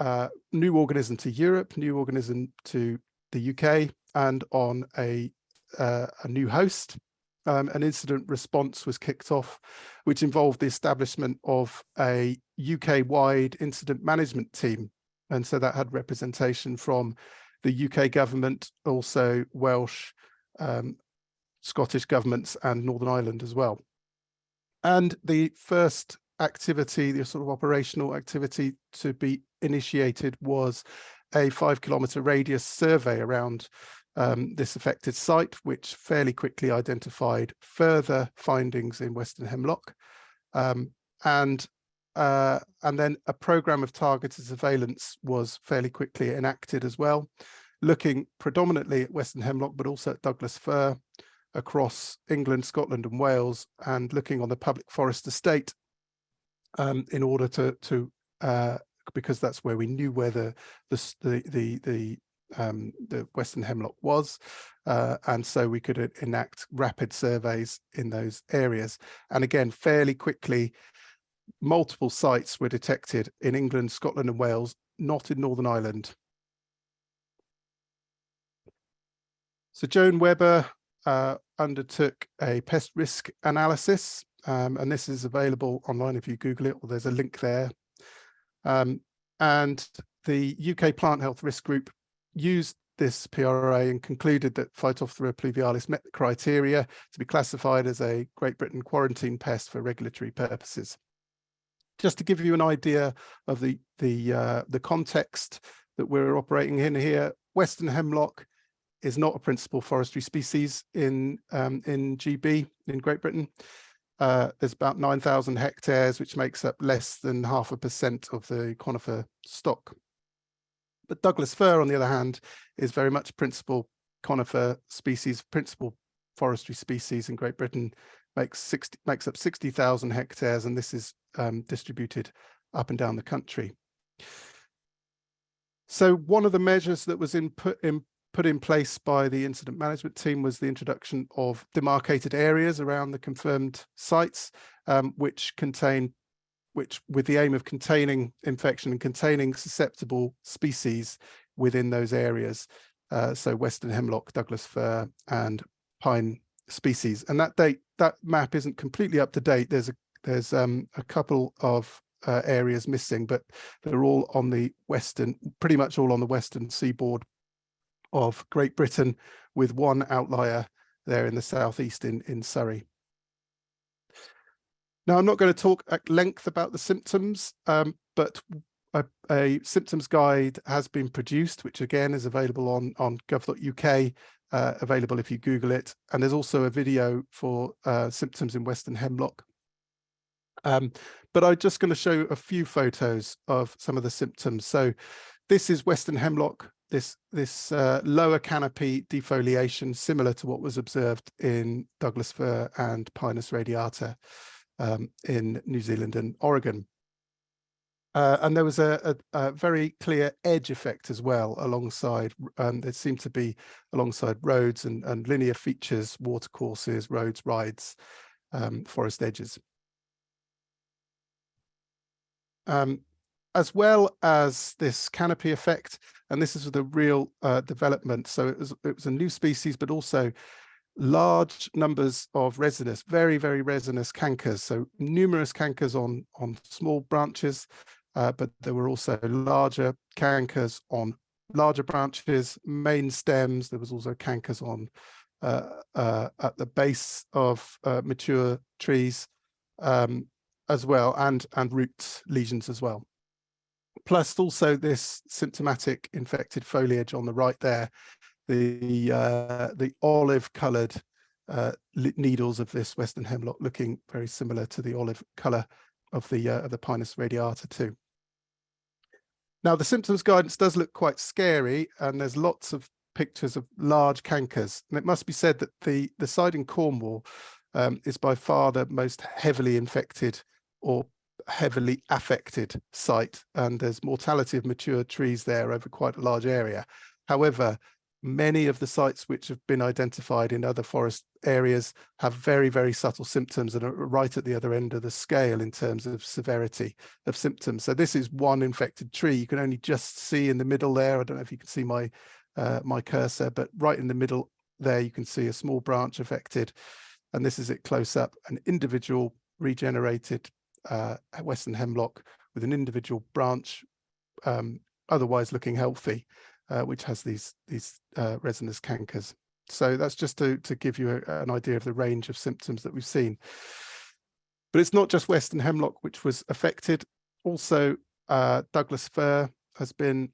organism to Europe, new organism to the UK, and on a new host, an incident response was kicked off, which involved the establishment of a UK-wide incident management team. And so that had representation from the UK government, also Welsh, Scottish governments, and Northern Ireland as well. And the first activity, the sort of operational activity to be initiated was a 5-kilometre radius survey around this affected site, which fairly quickly identified further findings in Western Hemlock. And then a programme of targeted surveillance was fairly quickly enacted as well, looking predominantly at Western Hemlock, but also at Douglas fir across England, Scotland and Wales, and looking on the public forest estate in order to because that's where we knew where the Western Hemlock was, and so we could enact rapid surveys in those areas. And again, fairly quickly, multiple sites were detected in England, Scotland and Wales, not in Northern Ireland. So Joan Webber undertook a pest risk analysis, and this is available online if you Google it, or there's a link there. And the UK Plant Health Risk Group used this PRA and concluded that Phytophthora pluvialis met the criteria to be classified as a Great Britain quarantine pest for regulatory purposes. Just to give you an idea of the context that we're operating in here, Western Hemlock is not a principal forestry species in GB, in Great Britain. There's about 9,000 hectares, which makes up less than 0.5% of the conifer stock. But Douglas fir, on the other hand, is very much principal conifer species, principal forestry species in Great Britain, makes up 60,000 hectares, and this is distributed up and down the country. So one of the measures that was put in place by the incident management team was the introduction of demarcated areas around the confirmed sites, which with the aim of containing infection and containing susceptible species within those areas. So Western Hemlock, Douglas fir and pine species. And that map isn't completely up to date. There's a couple of areas missing, but they're all on the pretty much all on the western seaboard of Great Britain, with one outlier there in the southeast in Surrey. Now, I'm not going to talk at length about the symptoms, but a symptoms guide has been produced, which again is available on gov.uk, available if you Google it. And there's also a video for symptoms in Western Hemlock. But I'm just going to show a few photos of some of the symptoms. So this is Western Hemlock, this lower canopy defoliation, similar to what was observed in Douglas fir and Pinus radiata in New Zealand and Oregon. And there was a very clear edge effect as well alongside, there seemed to be alongside roads and linear features, watercourses, roads, rides, forest edges. As well as this canopy effect, and this is the real development. So it was a new species, but also large numbers of resinous, very, very resinous cankers. So numerous cankers on small branches, but there were also larger cankers on larger branches, main stems. There was also cankers on at the base of mature trees as well, and root lesions as well. Plus also this symptomatic infected foliage on the right there, the olive coloured needles of this Western Hemlock looking very similar to the olive colour of the Pinus radiata too. Now the symptoms guidance does look quite scary, and there's lots of pictures of large cankers. And it must be said that the site in Cornwall is by far the most heavily infected or heavily affected site, and there's mortality of mature trees there over quite a large area. However, many of the sites which have been identified in other forest areas have very, very subtle symptoms and are right at the other end of the scale in terms of severity of symptoms. So this is one infected tree. You can only just see in the middle there. I don't know if you can see my my cursor, but right in the middle there you can see a small branch affected, and this is it close up, an individual regenerated Western Hemlock with an individual branch, otherwise looking healthy, which has these resinous cankers. So that's just to give you an idea of the range of symptoms that we've seen. But it's not just Western Hemlock which was affected. Also, Douglas fir has been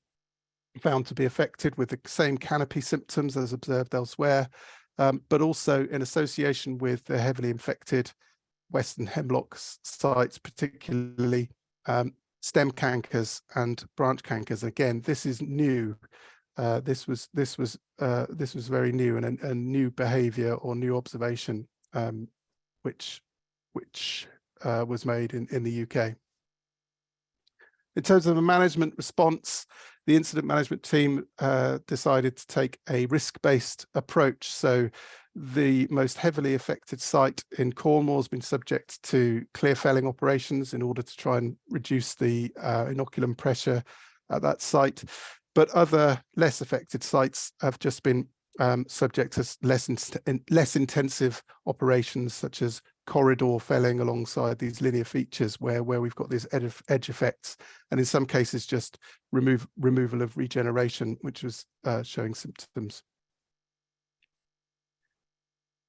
found to be affected with the same canopy symptoms as observed elsewhere, but also in association with the heavily infected Western hemlock sites, particularly stem cankers and branch cankers. Again, this is new. This was very new, and a new behaviour or new observation, which was made in the UK. In terms of a management response, the incident management team decided to take a risk-based approach. So the most heavily affected site in Cornwall has been subject to clear felling operations in order to try and reduce the inoculum pressure at that site. But other less affected sites have just been subject to less intensive operations, such as corridor felling alongside these linear features where we've got these edge effects, and in some cases just removal of regeneration, which was showing symptoms.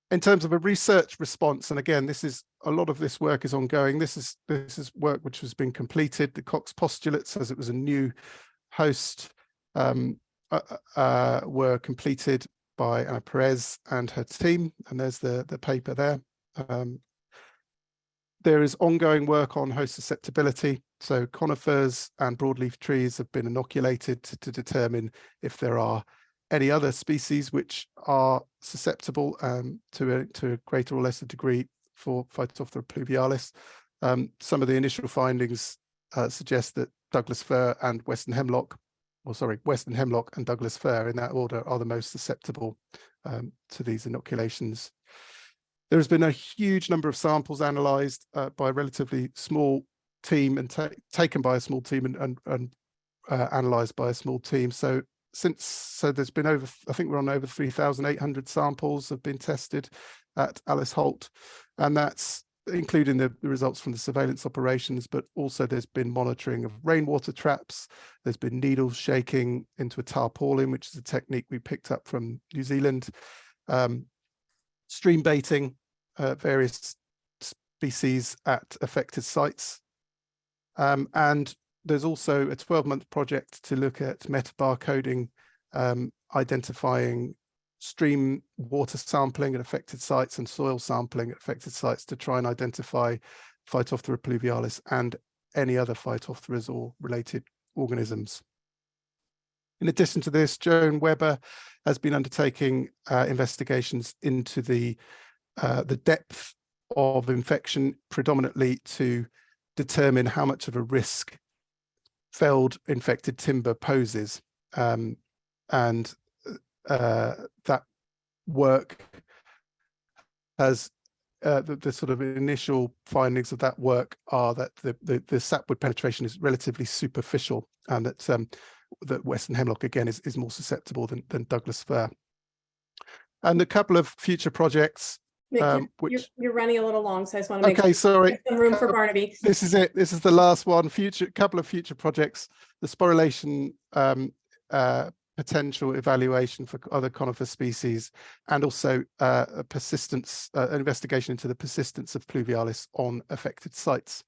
In terms of a research response, and again, a lot of this work is ongoing. This is work which has been completed. The Cox postulates, as it was a new host, were completed by Anna Perez and her team, and there's the paper there. There is ongoing work on host susceptibility. So conifers and broadleaf trees have been inoculated to determine if there are any other species which are susceptible to a greater or lesser degree for Phytophthora pluvialis. Some of the initial findings suggest that Douglas fir and Western hemlock, Western hemlock and Douglas fir in that order are the most susceptible to these inoculations. There has been a huge number of samples analysed by a relatively small team and taken by a small team and analysed by a small team. So there's been over, I think we're on over 3,800 samples have been tested at Alice Holt, and that's including the results from the surveillance operations, but also there's been monitoring of rainwater traps. There's been needle shaking into a tarpaulin, which is a technique we picked up from New Zealand. Stream baiting various species at affected sites. And there's also a 12-month project to look at metabarcoding, identifying stream water sampling at affected sites and soil sampling at affected sites to try and identify Phytophthora pluvialis and any other phytophthora or related organisms. In addition to this, Joan Webber has been undertaking investigations into the depth of infection, predominantly to determine how much of a risk felled infected timber poses. And that work has the sort of initial findings of that work are that the sapwood penetration is relatively superficial, and that Western hemlock again is more susceptible than Douglas fir. And a couple of future projects. Nick, you're running a little long, so I just want to make sure sorry. some room for Barnaby. This is it. This is the last one. Couple of future projects. The sporulation potential evaluation for other conifer species, and also a persistence investigation into the persistence of pluvialis on affected sites.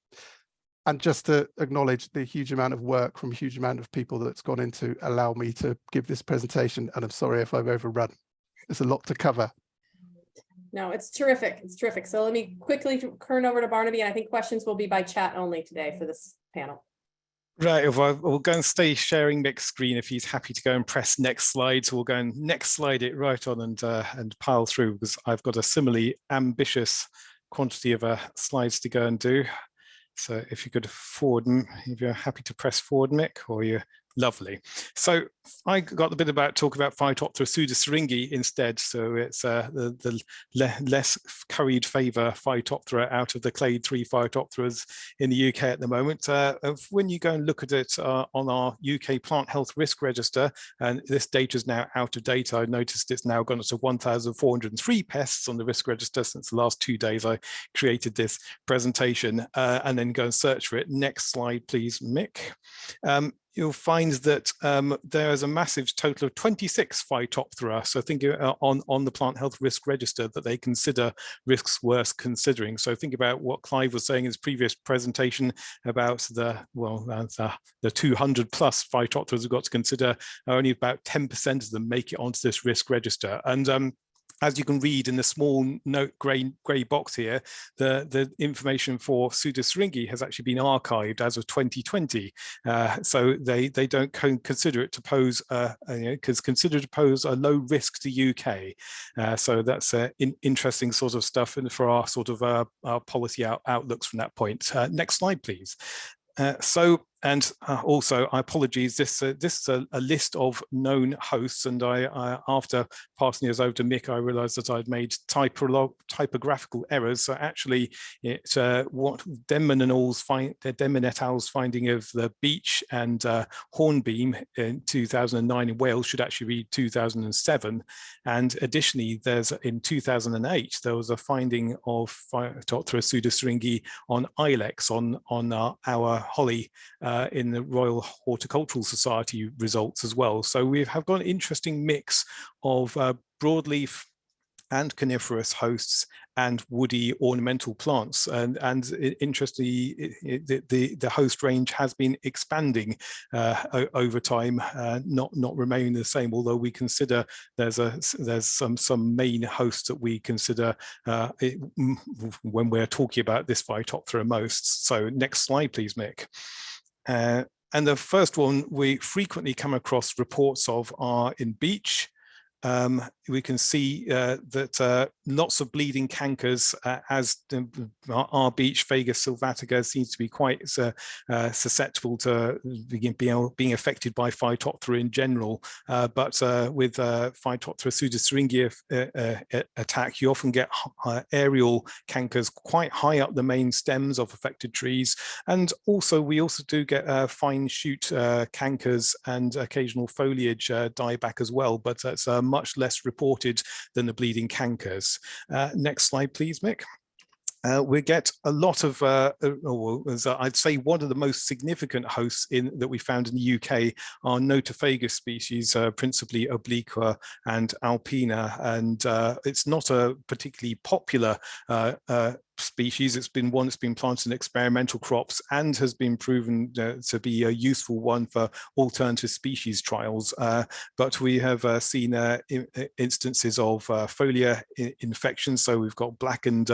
And just to acknowledge the huge amount of work from a huge amount of people that's gone into allow me to give this presentation, and I'm sorry if I've overrun. There's a lot to cover. No, it's terrific. It's terrific. So let me quickly turn over to Barnaby, and I think questions will be by chat only today for this panel. Right, we'll go and stay sharing Mick's screen if he's happy to go and press next slide. So we'll go and next slide it right on and pile through, because I've got a similarly ambitious quantity of slides to go and do. So if you could forward, if you're happy to press forward, Mick, or you're lovely. So I got the bit about talk about Phytophthora pseudosyringae instead. So it's the less curried favour Phytophthora out of the clade 3 Phytophtheras in the UK at the moment. When you go and look at it on our UK plant health risk register, and this data is now out of date, I noticed it's now gone up to 1,403 pests on the risk register since the last 2 days I created this presentation, and then go and search for it. Next slide, please, Mick. you'll find that there is a massive total of 26 Phytophthora. So think on the plant health risk register that they consider risks worth considering. So think about what Clive was saying in his previous presentation about the 200 plus Phytophthora we've got to consider. Only about 10% of them make it onto this risk register. And as you can read in the small note grey box here, the information for Pseudosyringae has actually been archived as of 2020. So they don't consider it to pose, consider to pose a low risk to UK. So that's interesting sort of stuff for our sort of our policy outlooks from that point. Next slide, please. Also, I apologies, this is a list of known hosts, and I after passing this over to Mick, I realized that I'd made typographical errors. So actually, it's what Denman et al.'s finding of the beech and hornbeam in 2009 in Wales should actually read 2007. And additionally, in 2008, there was a finding of Phytophthora pseudosyringae on ilex on our holly in the Royal Horticultural Society results as well. So we have got an interesting mix of broadleaf and coniferous hosts and woody ornamental plants. And interestingly, the host range has been expanding over time, not remaining the same, although we consider there's some main hosts that we consider when we're talking about this Phytophthora most. So next slide, please, Mick. And the first one we frequently come across reports of are in beech. We can see that lots of bleeding cankers, as our beech, Fagus sylvatica, seems to be quite susceptible to being affected by Phytophthora in general. But with Phytophthora pseudosyringae attack, you often get aerial cankers quite high up the main stems of affected trees. And also, we also do get fine shoot cankers and occasional foliage dieback as well, but that's much less reported than the bleeding cankers. Next slide, please, Mick. We get a lot of, I'd say one of the most significant hosts that we found in the UK are notophagus species, principally obliqua and alpina. And it's not a particularly popular species. It's been one that's been planted in experimental crops and has been proven to be a useful one for alternative species trials. But we have seen instances of foliar infections. So we've got blackened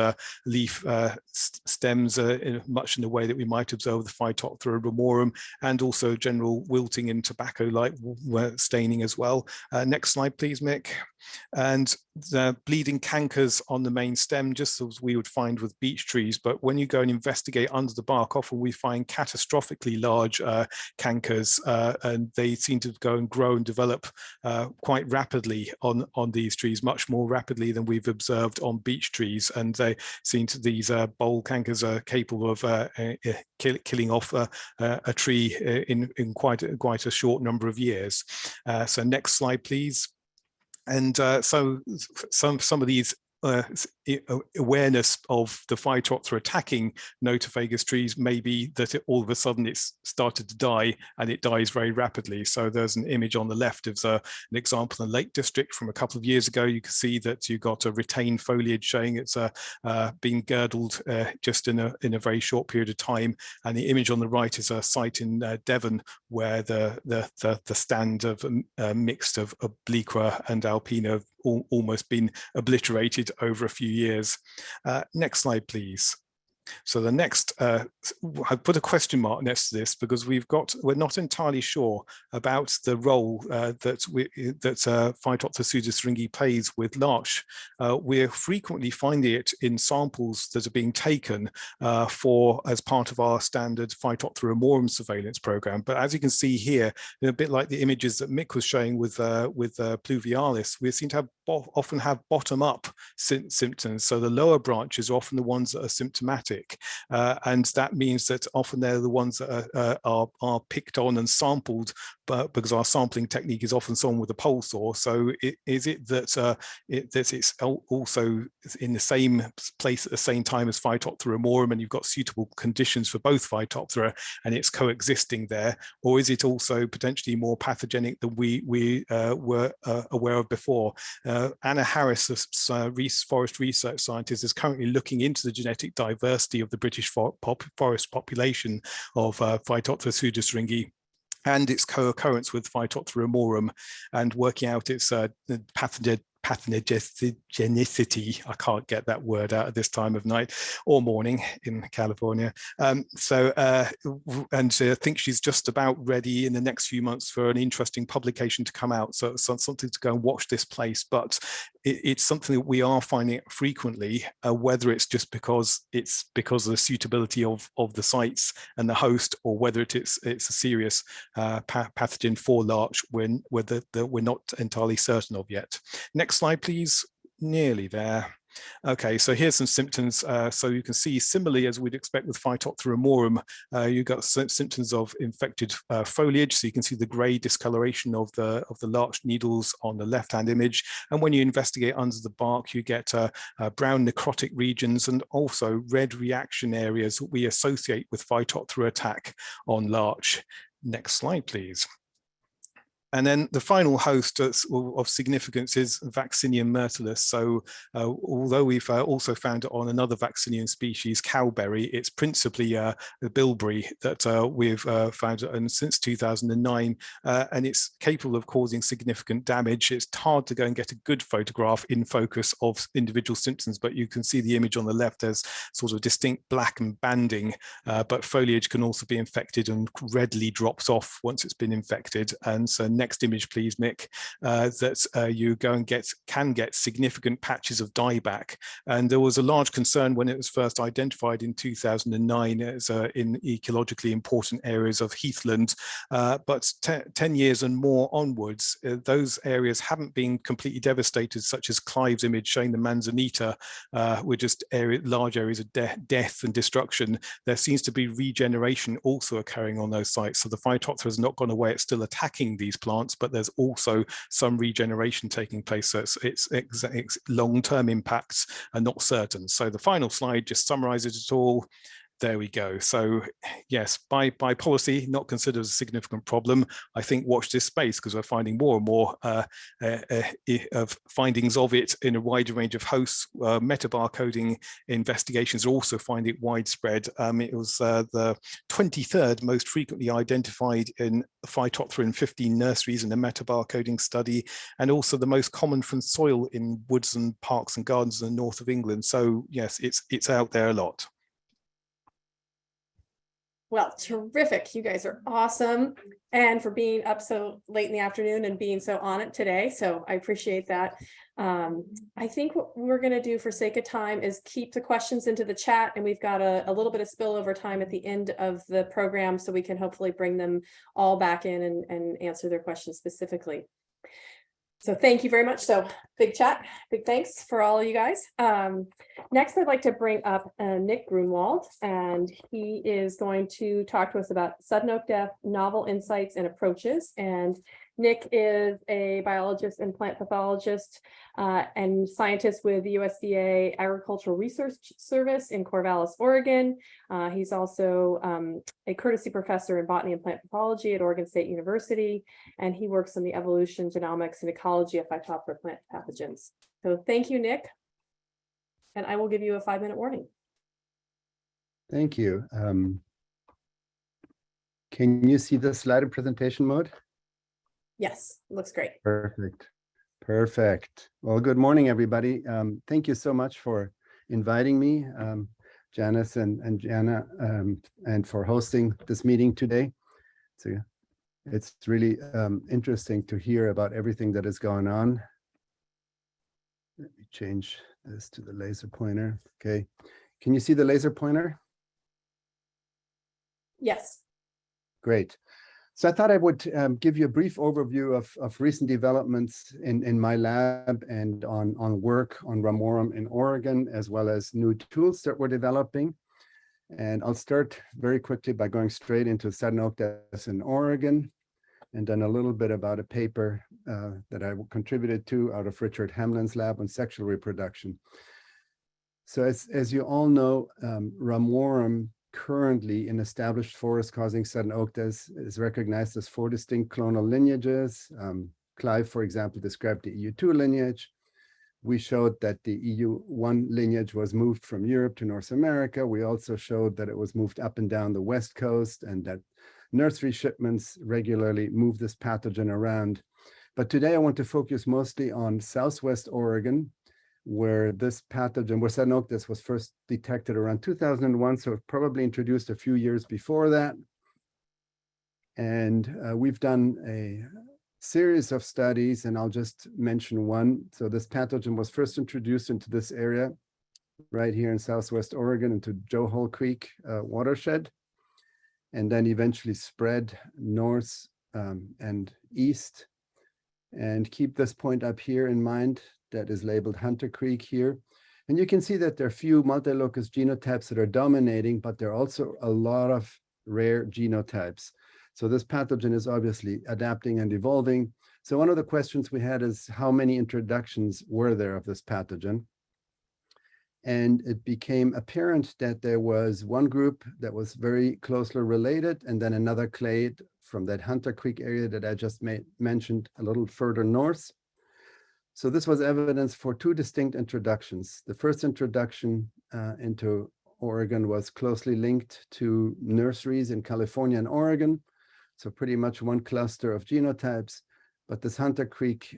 leaf stems much in the way that we might observe the Phytophthora ramorum, and also general wilting and tobacco-like staining as well. Next slide, please, Mick. And the bleeding cankers on the main stem, just as we would find with beech trees, but when you go and investigate under the bark, often we find catastrophically large cankers, and they seem to go and grow and develop quite rapidly on these trees, much more rapidly than we've observed on beech trees. And they seem to, these bulb cankers are capable of killing off a tree in quite a short number of years. So next slide, please. And so some of these awareness of the Phytophthora attacking notophagus trees may be that all of a sudden it's started to die, and it dies very rapidly. So there's an image on the left of an example in the Lake District from a couple of years ago. You can see that you got a retained foliage showing it's being girdled just in a very short period of time. And the image on the right is a site in Devon where the stand of mixed of obliqua and alpina have almost been obliterated over a few years. Next slide, please. So the next, I've put a question mark next to this because we're not entirely sure about the role that Phytophthora pseudosyringae plays with larch. We're frequently finding it in samples that are being taken as part of our standard Phytophthora ramorum surveillance program. But as you can see here, a bit like the images that Mick was showing with pluvialis, we seem to have often have bottom-up symptoms. So the lower branches are often the ones that are symptomatic, and that means that often they're the ones that are picked on and sampled, but because our sampling technique is often someone with a pole saw. So is it that it's also in the same place at the same time as Phytophthora ramorum, and you've got suitable conditions for both Phytophthora and it's coexisting there, or is it also potentially more pathogenic than we were aware of before? Anna Harris, a forest research scientist, is currently looking into the genetic diversity of the British forest population of Phytophthora pseudosyringae and its co-occurrence with Phytophthora ramorum, and working out its pathogenicity. I can't get that word out at this time of night or morning in California. And I think she's just about ready in the next few months for an interesting publication to come out. So it's something to go and watch this place. But it's something that we are finding frequently, whether it's just because of the suitability of the sites and the host, or whether it's a serious pathogen for larch that we're not entirely certain of yet. Next slide, please. Nearly there. Okay, so here's some symptoms. So you can see, similarly as we'd expect with Phytophthora ramorum, you've got symptoms of infected foliage. So you can see the grey discoloration of the larch needles on the left-hand image. And when you investigate under the bark, you get brown necrotic regions and also red reaction areas that we associate with Phytophthora attack on larch. Next slide, please. And then the final host of significance is Vaccinium myrtillus. So although we've also found it on another Vaccinium species, cowberry, it's principally the bilberry that we've found and since 2009, and it's capable of causing significant damage. It's hard to go and get a good photograph in focus of individual symptoms, but you can see the image on the left. There's sort of distinct black and banding, but foliage can also be infected and readily drops off once it's been infected. And so next image, please, Mick, that you go and can get significant patches of dieback. And there was a large concern when it was first identified in 2009 as in ecologically important areas of heathland, but 10 years and more onwards, those areas haven't been completely devastated, such as Clive's image showing the Manzanita, were just large areas of death and destruction. There seems to be regeneration also occurring on those sites. So the Phytophthora has not gone away, it's still attacking these plants, but there's also some regeneration taking place. So its long-term impacts are not certain. So the final slide just summarizes it all. There we go. So yes, by policy, not considered a significant problem. I think watch this space, because we're finding more and more of findings of it in a wider range of hosts. Metabarcoding investigations are also finding it widespread. It was the 23rd most frequently identified in Phytophthora in 15 nurseries in a metabarcoding study, and also the most common from soil in woods and parks and gardens in the north of England. So yes, it's out there a lot. Well, terrific. You guys are awesome. And for being up so late in the afternoon and being so on it today. So I appreciate that. I think what we're going to do for sake of time is keep the questions into the chat. And we've got a little bit of spillover time at the end of the program, so we can hopefully bring them all back in and answer their questions specifically. So thank you very much. So big chat, big thanks for all of you guys. Next, I'd like to bring up Nick Grunwald, and he is going to talk to us about sudden oak death, novel insights and approaches. And Nick is a biologist and plant pathologist and scientist with the USDA Agricultural Research Service in Corvallis, Oregon. He's also a courtesy professor in botany and plant pathology at Oregon State University, and he works on the evolution, genomics, and ecology of Phytophthora plant pathogens. So thank you, Nick. And I will give you a 5-minute warning. Thank you. Can you see the slide in presentation mode? Yes, looks great. Perfect. Perfect. Well, good morning, everybody. Thank you so much for inviting me, Janice and Jana, and for hosting this meeting today. So it's really interesting to hear about everything that is going on. Let me change this to the laser pointer. Okay. Can you see the laser pointer? Yes. Great. So I thought I would give you a brief overview of recent developments in my lab and on work on Ramorum in Oregon, as well as new tools that we're developing. And I'll start very quickly by going straight into sudden oak deaths in Oregon, and then a little bit about a paper that I contributed to out of Richard Hamlin's lab on sexual reproduction. So as you all know, Ramorum currently in established forests causing sudden oak deaths is recognized as 4 distinct clonal lineages. Clive, for example, described the EU2 lineage. We showed that the EU1 lineage was moved from Europe to North America. We also showed that it was moved up and down the West Coast and that nursery shipments regularly move this pathogen around. But today I want to focus mostly on Southwest Oregon, where this pathogen, where sudden oak death was first detected around 2001, so it probably introduced a few years before that. And we've done a series of studies, and I'll just mention one. So this pathogen was first introduced into this area right here in Southwest Oregon, into Joe Hole Creek watershed, and then eventually spread north and east. And keep this point up here in mind that is labeled Hunter Creek here. And you can see that there are few multilocus genotypes that are dominating, but there are also a lot of rare genotypes. So this pathogen is obviously adapting and evolving. So one of the questions we had is how many introductions were there of this pathogen? And it became apparent that there was one group that was very closely related, and then another clade from that Hunter Creek area that I just mentioned a little further north. So this was evidence for 2 distinct introductions. The first introduction into Oregon was closely linked to nurseries in California and Oregon. So pretty much one cluster of genotypes, but this Hunter Creek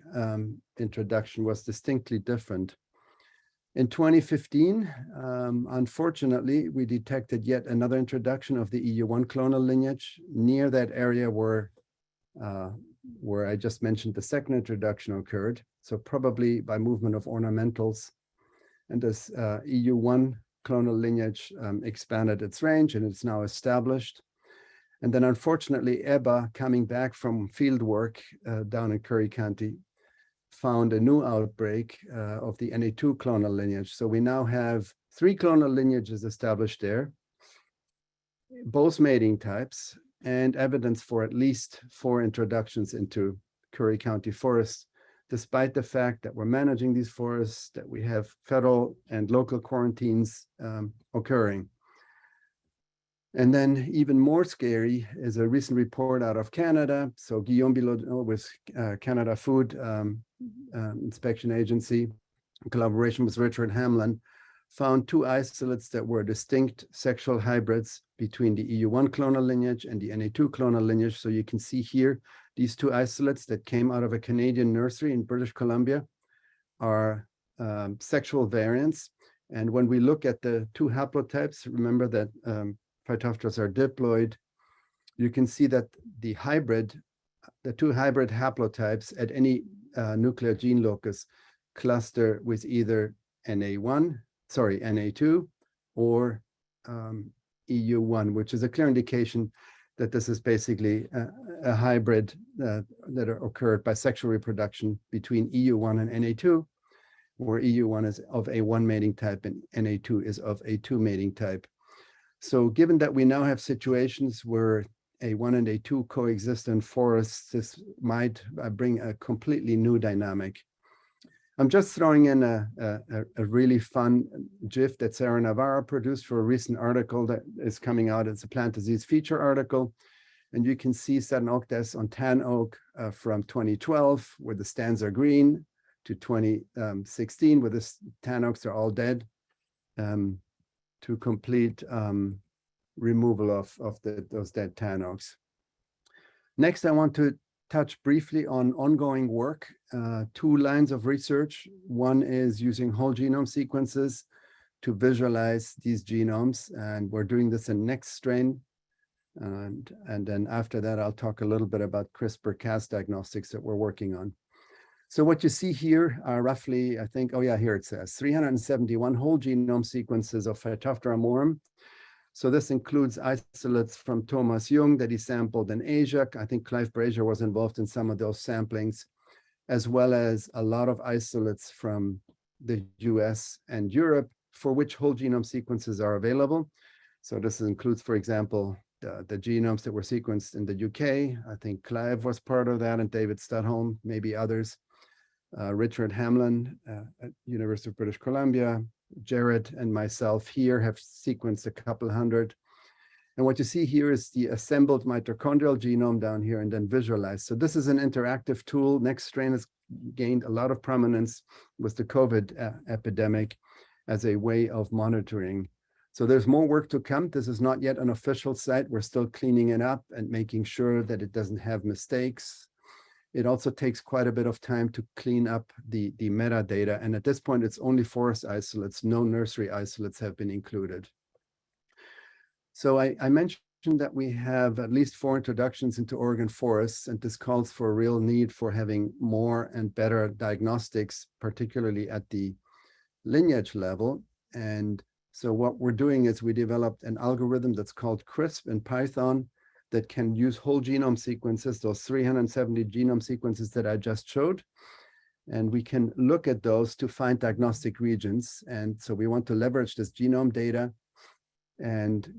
introduction was distinctly different. In 2015, unfortunately, we detected yet another introduction of the EU1 clonal lineage near that area where I just mentioned the second introduction occurred. So probably by movement of ornamentals. And this EU1 clonal lineage expanded its range, and it's now established. And then unfortunately, EBA, coming back from field work down in Curry County, found a new outbreak of the NA2 clonal lineage. So we now have 3 clonal lineages established there, both mating types, and evidence for at least 4 introductions into Curry County forests, despite the fact that we're managing these forests, that we have federal and local quarantines occurring. And then even more scary is a recent report out of Canada. So Guillaume Bilodeau with Canada Food Inspection Agency, in collaboration with Richard Hamlin, found 2 isolates that were distinct sexual hybrids between the EU1 clonal lineage and the NA2 clonal lineage. So you can see here, these 2 isolates that came out of a Canadian nursery in British Columbia are sexual variants. And when we look at the 2 haplotypes, remember that Phytophthora are diploid, you can see that the 2 hybrid haplotypes at any nuclear gene locus cluster with either NA2 or EU1, which is a clear indication that this is basically a hybrid that occurred by sexual reproduction between EU1 and NA2, where EU1 is of a 1 mating type and NA2 is of a 2 mating type. So given that we now have situations where A1 and A2 coexist in forests, this might bring a completely new dynamic. I'm just throwing in a really fun GIF that Sarah Navarro produced for a recent article that is coming out. It's a plant disease feature article. And you can see sudden oak deaths on tan oak from 2012, where the stands are green, to 2016, where the tan oaks are all dead, to complete removal of those dead tan oaks. Next, I want to touch briefly on ongoing work, 2 lines of research. One is using whole genome sequences to visualize these genomes, and we're doing this in next strain. And then after that, I'll talk a little bit about CRISPR-Cas diagnostics that we're working on. So what you see here are roughly, I think, oh yeah, here it says 371 whole genome sequences of Phytophthora ramorum So this includes isolates from Thomas Jung that he sampled in Asia. I think Clive Brazier was involved in some of those samplings, as well as a lot of isolates from the US and Europe for which whole genome sequences are available. So this includes, for example, the genomes that were sequenced in the UK. I think Clive was part of that, and David Studholme, maybe others. Richard Hamlin at University of British Columbia, Jared and myself here have sequenced a couple hundred. And what you see here is the assembled mitochondrial genome down here and then visualized. So this is an interactive tool. NextStrain has gained a lot of prominence with the COVID epidemic as a way of monitoring. So there's more work to come. This is not yet an official site. We're still cleaning it up and making sure that it doesn't have mistakes. It also takes quite a bit of time to clean up the metadata. And at this point, it's only forest isolates. No nursery isolates have been included. So I mentioned that we have at least 4 introductions into Oregon forests, and this calls for a real need for having more and better diagnostics, particularly at the lineage level. And so what we're doing is we developed an algorithm that's called CRISP in Python that can use whole genome sequences, those 370 genome sequences that I just showed. And we can look at those to find diagnostic regions. And so we want to leverage this genome data and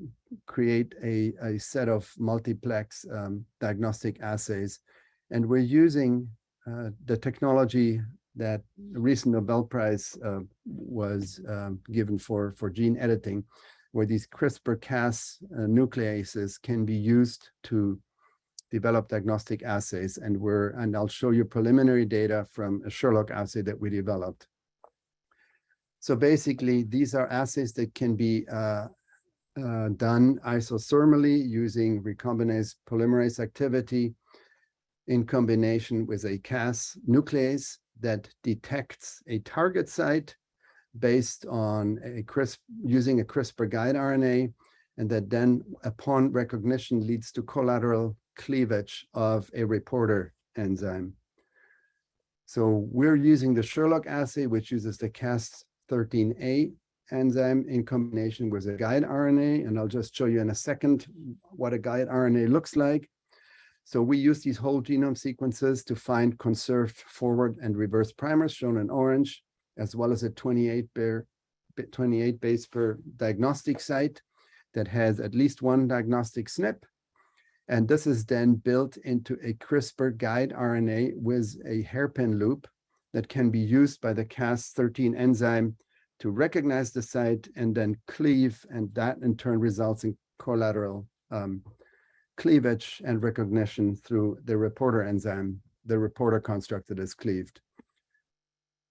create a set of multiplex diagnostic assays. And we're using the technology that a recent Nobel Prize was given for gene editing, where these CRISPR-Cas nucleases can be used to develop diagnostic assays. And I'll show you preliminary data from a Sherlock assay that we developed. So basically, these are assays that can be done isothermally using recombinase polymerase activity in combination with a Cas nuclease that detects a target site based on using a CRISPR guide RNA, and that then upon recognition leads to collateral cleavage of a reporter enzyme. So we're using the Sherlock assay, which uses the Cas13a enzyme in combination with a guide RNA, and I'll just show you in a second what a guide RNA looks like. So we use these whole genome sequences to find conserved forward and reverse primers shown in orange, as well as a 28 base pair diagnostic site that has at least one diagnostic SNP. And this is then built into a CRISPR guide RNA with a hairpin loop that can be used by the Cas13 enzyme to recognize the site and then cleave, and that in turn results in collateral cleavage and recognition through the reporter enzyme, the reporter construct that is cleaved.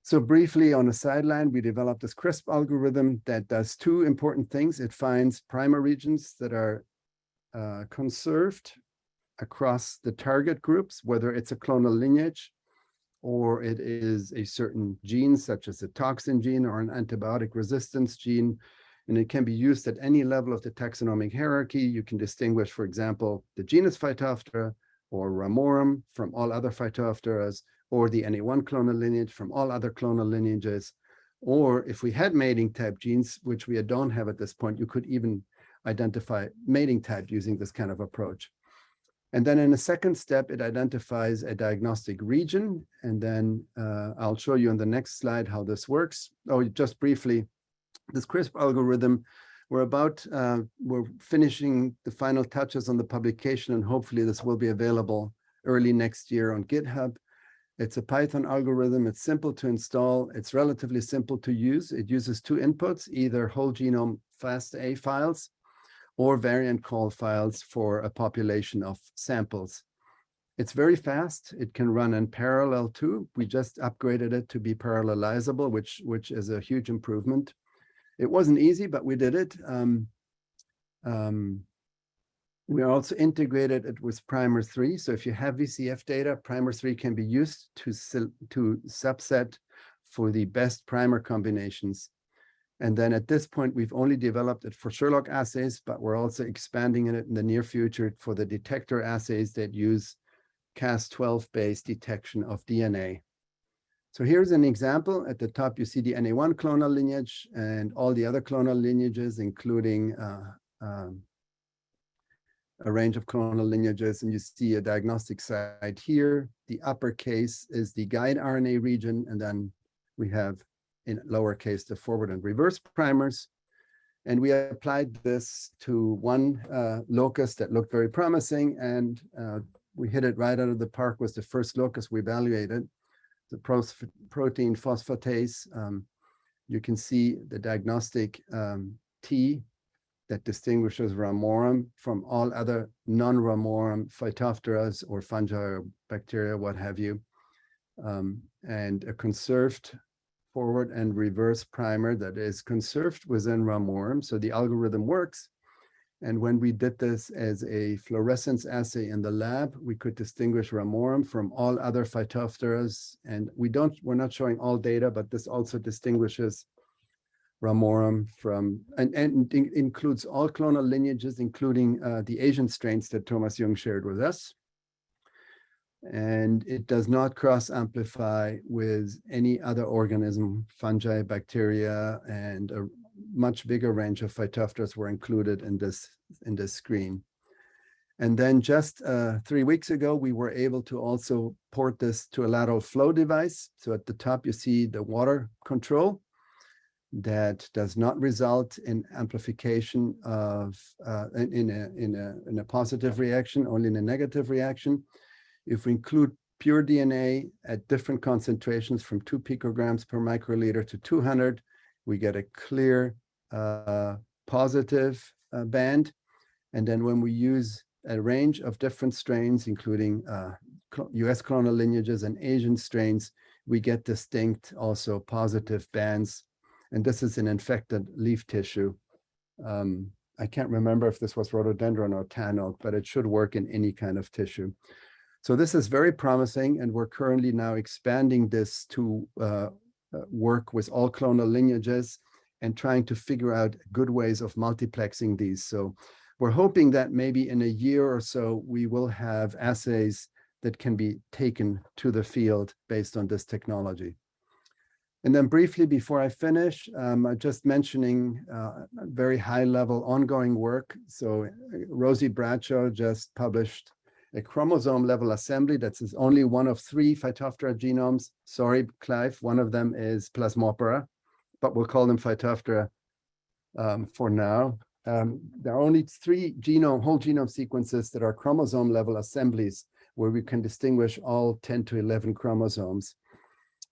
So briefly on the sideline, we developed this CRISP algorithm that does 2 important things. It finds primer regions that are conserved across the target groups, whether it's a clonal lineage or it is a certain gene, such as a toxin gene or an antibiotic resistance gene. And it can be used at any level of the taxonomic hierarchy. You can distinguish, for example, the genus Phytophthora or Ramorum from all other Phytophtheras, or the NA1 clonal lineage from all other clonal lineages. Or if we had mating type genes, which we don't have at this point, you could even identify mating type using this kind of approach. And then in a second step, it identifies a diagnostic region. And then I'll show you on the next slide how this works. Oh, just briefly, this CRISP algorithm, we're finishing the final touches on the publication, and hopefully this will be available early next year on GitHub. It's a Python algorithm. It's simple to install. It's relatively simple to use. It uses 2 inputs, either whole genome FASTA files or variant call files for a population of samples. It's very fast. It can run in parallel too. We just upgraded it to be parallelizable, which is a huge improvement. It wasn't easy, but we did it. We also integrated it with Primer 3. So if you have VCF data, Primer 3 can be used to subset for the best primer combinations. And then at this point, we've only developed it for Sherlock assays, but we're also expanding it in the near future for the detector assays that use Cas12-based detection of DNA. So here's an example. At the top, you see the NA1 clonal lineage and all the other clonal lineages, including a range of clonal lineages, and you see a diagnostic site here. The uppercase is the guide RNA region, and then we have in lowercase the forward and reverse primers. And we applied this to one locus that looked very promising, and we hit it right out of the park. Was the first locus we evaluated, the protein phosphatase. You can see the diagnostic T that distinguishes Ramorum from all other non-Ramorum Phytophthora or fungi or bacteria, what have you, and a conserved forward and reverse primer that is conserved within Ramorum. So the algorithm works. And when we did this as a fluorescence assay in the lab, we could distinguish Ramorum from all other Phytophthora. And we're not showing all data, but this also distinguishes Ramorum from, and includes all clonal lineages, including the Asian strains that Thomas Jung shared with us. And it does not cross-amplify with any other organism, fungi, bacteria, and a much bigger range of Phytophthora were included in this screen. And then just 3 weeks ago, we were able to also port this to a lateral flow device. So at the top, you see the water control that does not result in amplification of in a positive reaction, only in a negative reaction. If we include pure DNA at different concentrations from 2 picograms per microliter to 200, we get a clear positive band. And then when we use a range of different strains, including US clonal lineages and Asian strains, we get distinct also positive bands. And this is an infected leaf tissue. I can't remember if this was rhododendron or tan oak, but it should work in any kind of tissue. So this is very promising, and we're currently now expanding this to work with all clonal lineages and trying to figure out good ways of multiplexing these. So we're hoping that maybe in a year or so, we will have assays that can be taken to the field based on this technology. And then briefly before I finish, just mentioning very high level ongoing work. So Rosie Bradshaw just published a chromosome level assembly that's only one of 3 Phytophthora genomes. Sorry, Clive, one of them is Plasmoptera, but we'll call them Phytophthora for now. There are only 3 whole genome sequences that are chromosome level assemblies where we can distinguish all 10 to 11 chromosomes.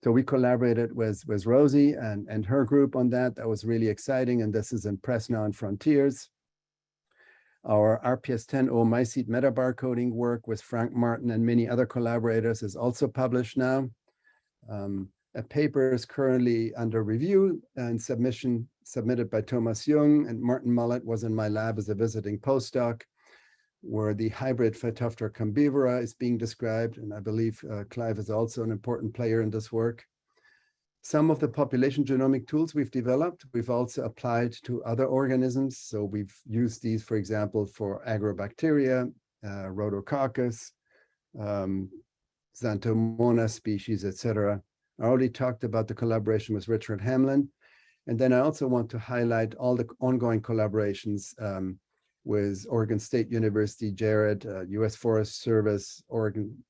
So we collaborated with Rosie and her group on that. That was really exciting. And this is in Press Now and Frontiers. Our RPS10 oomycete metabarcoding work with Frank Martin and many other collaborators is also published now. A paper is currently under review and submitted by Thomas Jung, and Martin Mullett was in my lab as a visiting postdoc, where the hybrid Phytophthora combivora is being described. And I believe Clive is also an important player in this work. Some of the population genomic tools we've developed, we've also applied to other organisms. So we've used these, for example, for agrobacteria, Rhodococcus, Xanthomonas species, etc. I already talked about the collaboration with Richard Hamlin. And then I also want to highlight all the ongoing collaborations with Oregon State University, Jared, US Forest Service, Oregon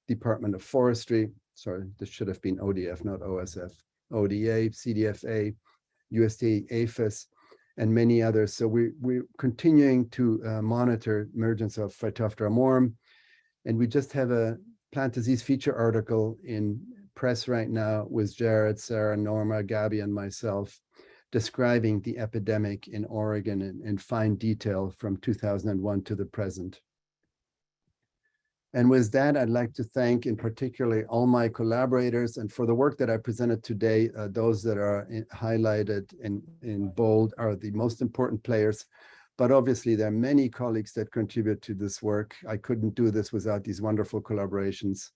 Department of Forestry. Sorry, this should have been ODF, not OSF. ODA, CDFA, USDA, APHIS, and many others. So we're continuing to monitor emergence of Phytophthora morum. And we just have a plant disease feature article in press right now with Jared, Sarah, Norma, Gabby, and myself, describing the epidemic in Oregon in fine detail from 2001 to the present. And with that, I'd like to thank in particular all my collaborators, and for the work that I presented today, those that are highlighted in bold are the most important players. But obviously there are many colleagues that contribute to this work. I couldn't do this without these wonderful collaborations.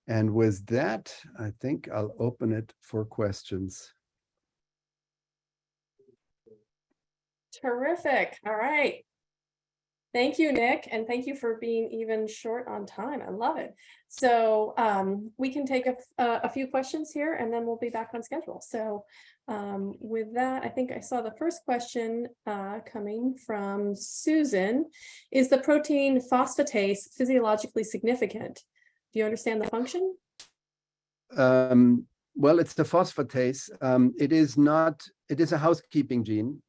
And with that, I think I'll open it for questions. Terrific. All right. Thank you, Nick, and thank you for being even short on time. I love it. So we can take a few questions here and then we'll be back on schedule. So with that, I think I saw the first question coming from Susan. Is the protein phosphatase physiologically significant? Do you understand the function? Well, it's the phosphatase. It is not, it is a housekeeping gene.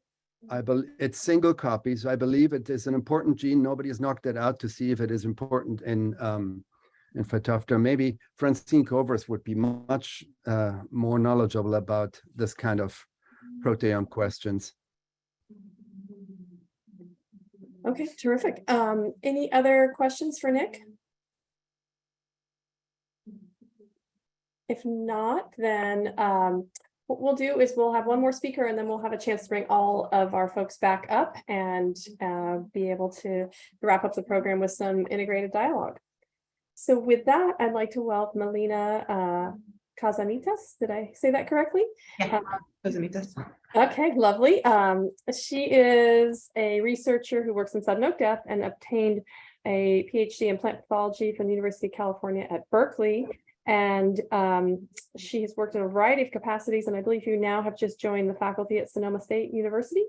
It's single copy, so I believe it is an important gene. Nobody has knocked it out to see if it is important in Phytophthora. Maybe Francine Covers would be much more knowledgeable about this kind of proteome questions. Okay, terrific. Any other questions for Nick? If not, then what we'll do is we'll have one more speaker and then we'll have a chance to bring all of our folks back up and be able to wrap up the program with some integrated dialogue. So with that, I'd like to welcome Melina Casanitas. Did I say that correctly? Yeah, Casanitas. Okay, lovely. She is a researcher who works in sudden oak death and obtained a PhD in plant pathology from the University of California at Berkeley. And she has worked in a variety of capacities, and I believe you now have just joined the faculty at Sonoma State University.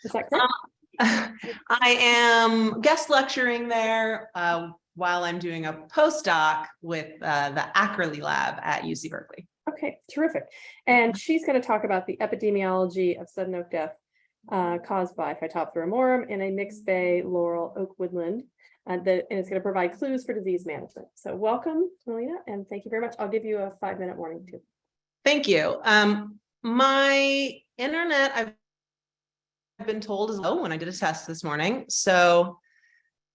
Is that correct? I am guest lecturing there while I'm doing a postdoc with the Ackerley lab at UC Berkeley. Okay, terrific. And she's going to talk about the epidemiology of sudden oak death caused by Phytophthora amorum in a mixed bay laurel oak woodland. And it's going to provide clues for disease management. So welcome, Melina, and thank you very much. I'll give you a 5-minute warning too. Thank you. My internet, I've been told, is low when I did a test this morning. So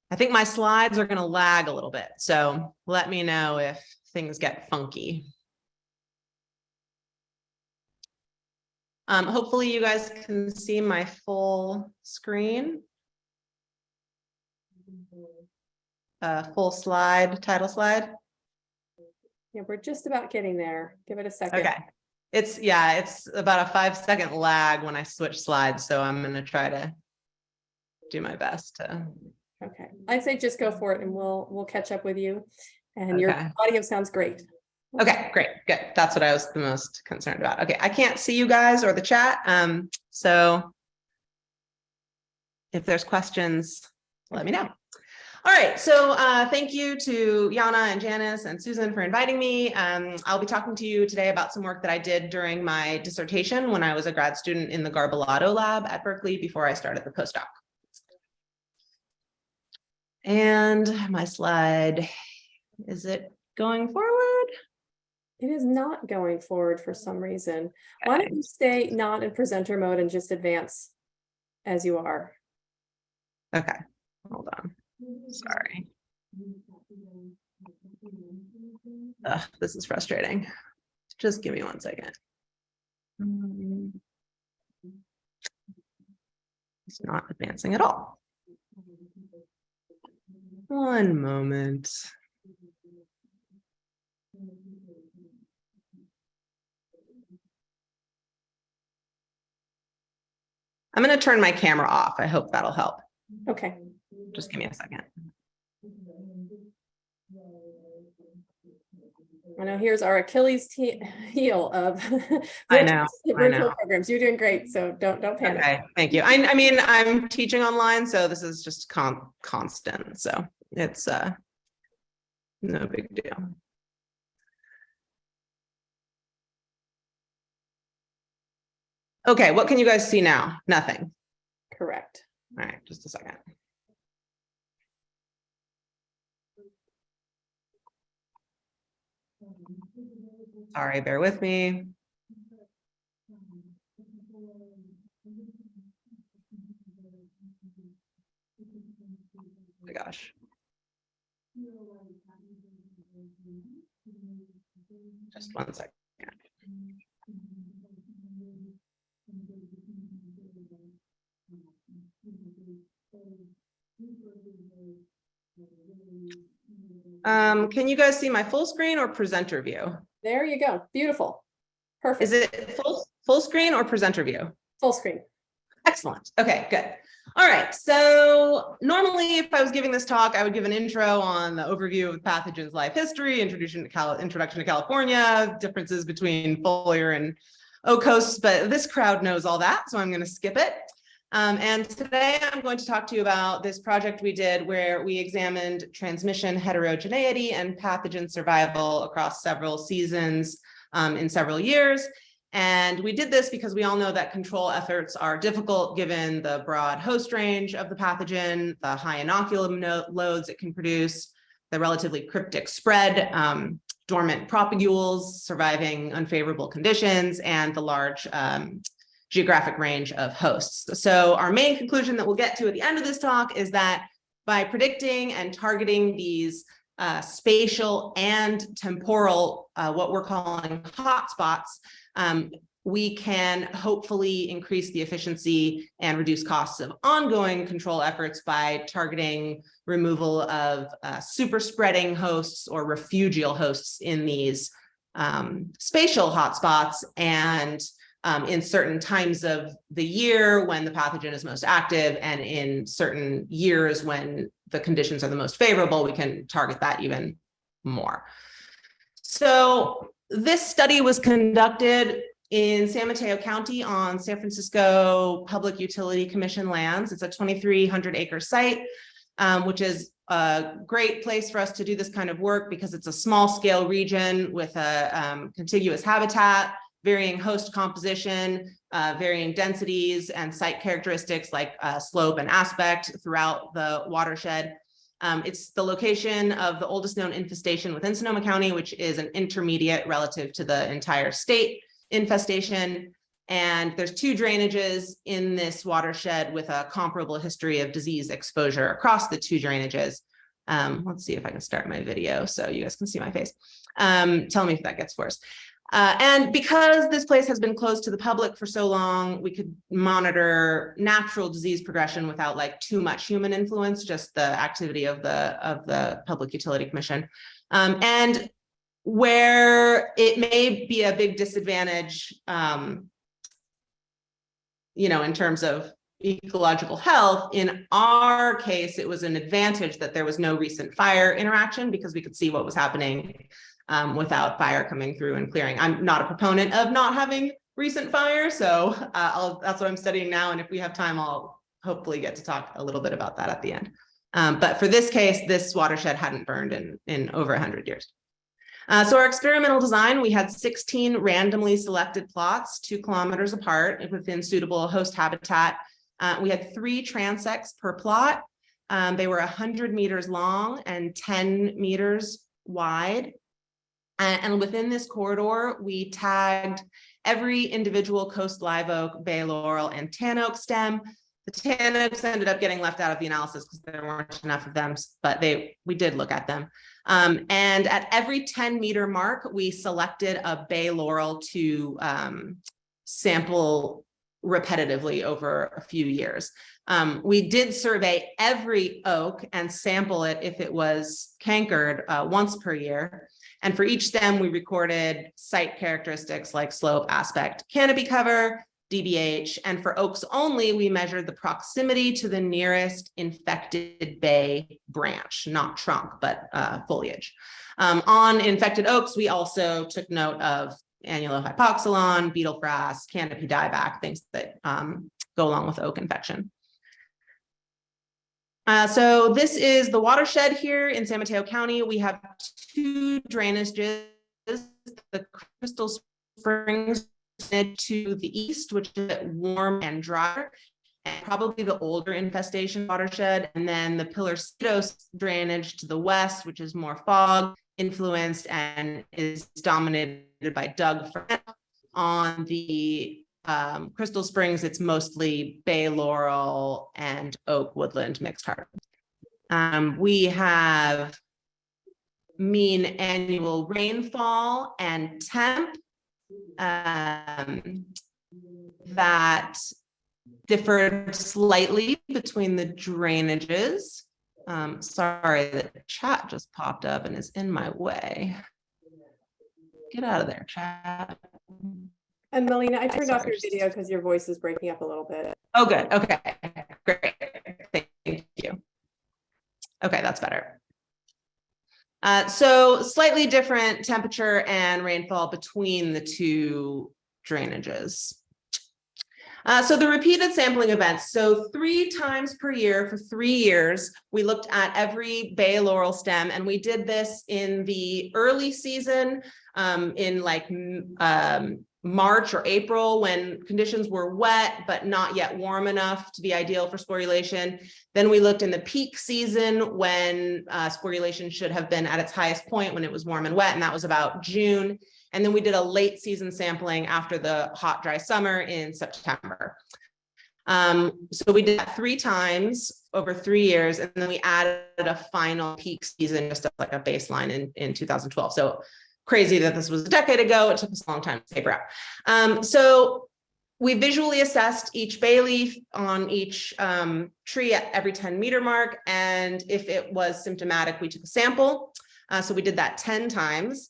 I think my slides are going to lag a little bit. So let me know if things get funky. Hopefully you guys can see my full screen. Full slide, title slide. Yeah, we're just about getting there. Give it a second. Okay. It's about a 5-second lag when I switch slides. So I'm going to try to do my best to. Okay. I'd say just go for it and we'll catch up with you. And your audio sounds great. Okay, great. Good. That's what I was the most concerned about. Okay. I can't see you guys or the chat. So if there's questions, let me know. All right, so thank you to Yana and Janice and Susan for inviting me. I'll be talking to you today about some work that I did during my dissertation when I was a grad student in the Garbolato lab at Berkeley before I started the postdoc. And my slide, is it going forward? It is not going forward for some reason. Why don't you stay not in presenter mode and just advance as you are? Okay, hold on. Sorry. Ugh, this is frustrating. Just give me 1 second. It's not advancing at all. One moment. I'm going to turn my camera off. I hope that'll help. Okay. Just give me a second. I know here's our Achilles heel of virtual programs. You're doing great, so don't panic. Okay, thank you. I mean, I'm teaching online, so this is just constant. So it's no big deal. Okay, what can you guys see now? Nothing. Correct. All right, just a second. Sorry, bear with me. Oh my gosh. Just 1 second. Can you guys see my full screen or presenter view? There you go. Beautiful. Perfect. Is it full screen or presenter view? Full screen. Excellent. Okay, good. All right, so normally if I was giving this talk, I would give an intro on the overview of the pathogen's life history, introduction to California, differences between foliar and oak hosts, but this crowd knows all that, so I'm going to skip it. And today I'm going to talk to you about this project we did where we examined transmission heterogeneity and pathogen survival across several seasons in several years. And we did this because we all know that control efforts are difficult given the broad host range of the pathogen, the high inoculum loads it can produce, the relatively cryptic spread, dormant propagules surviving unfavorable conditions, and the large geographic range of hosts. So our main conclusion that we'll get to at the end of this talk is that by predicting and targeting these spatial and temporal, what we're calling hotspots, we can hopefully increase the efficiency and reduce costs of ongoing control efforts by targeting removal of super spreading hosts or refugial hosts in these spatial hotspots, and in certain times of the year when the pathogen is most active, and in certain years when the conditions are the most favorable, we can target that even more. So this study was conducted in San Mateo County on San Francisco Public Utility Commission lands. It's a 2,300 acre site, which is a great place for us to do this kind of work because it's a small scale region with a contiguous habitat, varying host composition, varying densities and site characteristics like slope and aspect throughout the watershed. It's the location of the oldest known infestation within Sonoma County, which is an intermediate relative to the entire state infestation. And there's 2 drainages in this watershed with a comparable history of disease exposure across the 2 drainages. Let's see if I can start my video so you guys can see my face. Tell me if that gets worse. And because this place has been closed to the public for so long, we could monitor natural disease progression without like too much human influence, just the activity of the Public Utility Commission. And where it may be a big disadvantage, you know, in terms of ecological health, in our case, it was an advantage that there was no recent fire interaction because we could see what was happening without fire coming through and clearing. I'm not a proponent of not having recent fire, so that's what I'm studying now. And if we have time, I'll hopefully get to talk a little bit about that at the end. But for this case, this watershed hadn't burned in over 100 years. So our experimental design, we had 16 randomly selected plots 2 kilometers apart within suitable host habitat. We had 3 transects per plot. They were 100 meters long and 10 meters wide. And within this corridor, we tagged every individual coast live oak, bay laurel, and tan oak stem. The tan oaks ended up getting left out of the analysis because there weren't enough of them, but we did look at them. And at every 10-meter mark, we selected a bay laurel to sample repetitively over a few years. We did survey every oak and sample it if it was cankered once per year. And for each stem, we recorded site characteristics like slope, aspect, canopy cover, DBH. And for oaks only, we measured the proximity to the nearest infected bay branch, not trunk, but foliage. On infected oaks, we also took note of annulohypoxylon, beetle frass, canopy dieback, things that go along with oak infection. So this is the watershed here in San Mateo County. We have 2 drainages, the Crystal Springs to the east, which is warm and dry, and probably the older infestation watershed, and then the Pillar Citos drainage to the west, which is more fog influenced and is dominated by Doug. On the Crystal Springs, it's mostly bay laurel and oak woodland mixed hardwood. We have mean annual rainfall and temp that differed slightly between the drainages. Sorry, the chat just popped up and is in my way. Get out of there, chat. And Melina, I turned off Sorry, your video because your voice is breaking up a little bit. Oh, good. Okay, great. Thank you. Okay, that's better. So slightly different temperature and rainfall between the two drainages. So the repeated sampling events. So 3 times per year for 3 years, we looked at every bay laurel stem, and we did this in the early season, in like March or April, when conditions were wet but not yet warm enough to be ideal for sporulation. Then we looked in the peak season when sporulation should have been at its highest point, when it was warm and wet, and that was about June. And then we did a late season sampling after the hot, dry summer in September. So we did that 3 times over 3 years, and then we added a final peak season just as like a baseline in 2012. So crazy that this was a decade ago. It took us a long time to figure out. So we visually assessed each bay leaf on each tree at every 10-meter mark. And if it was symptomatic, we took a sample. So we did that 10 times.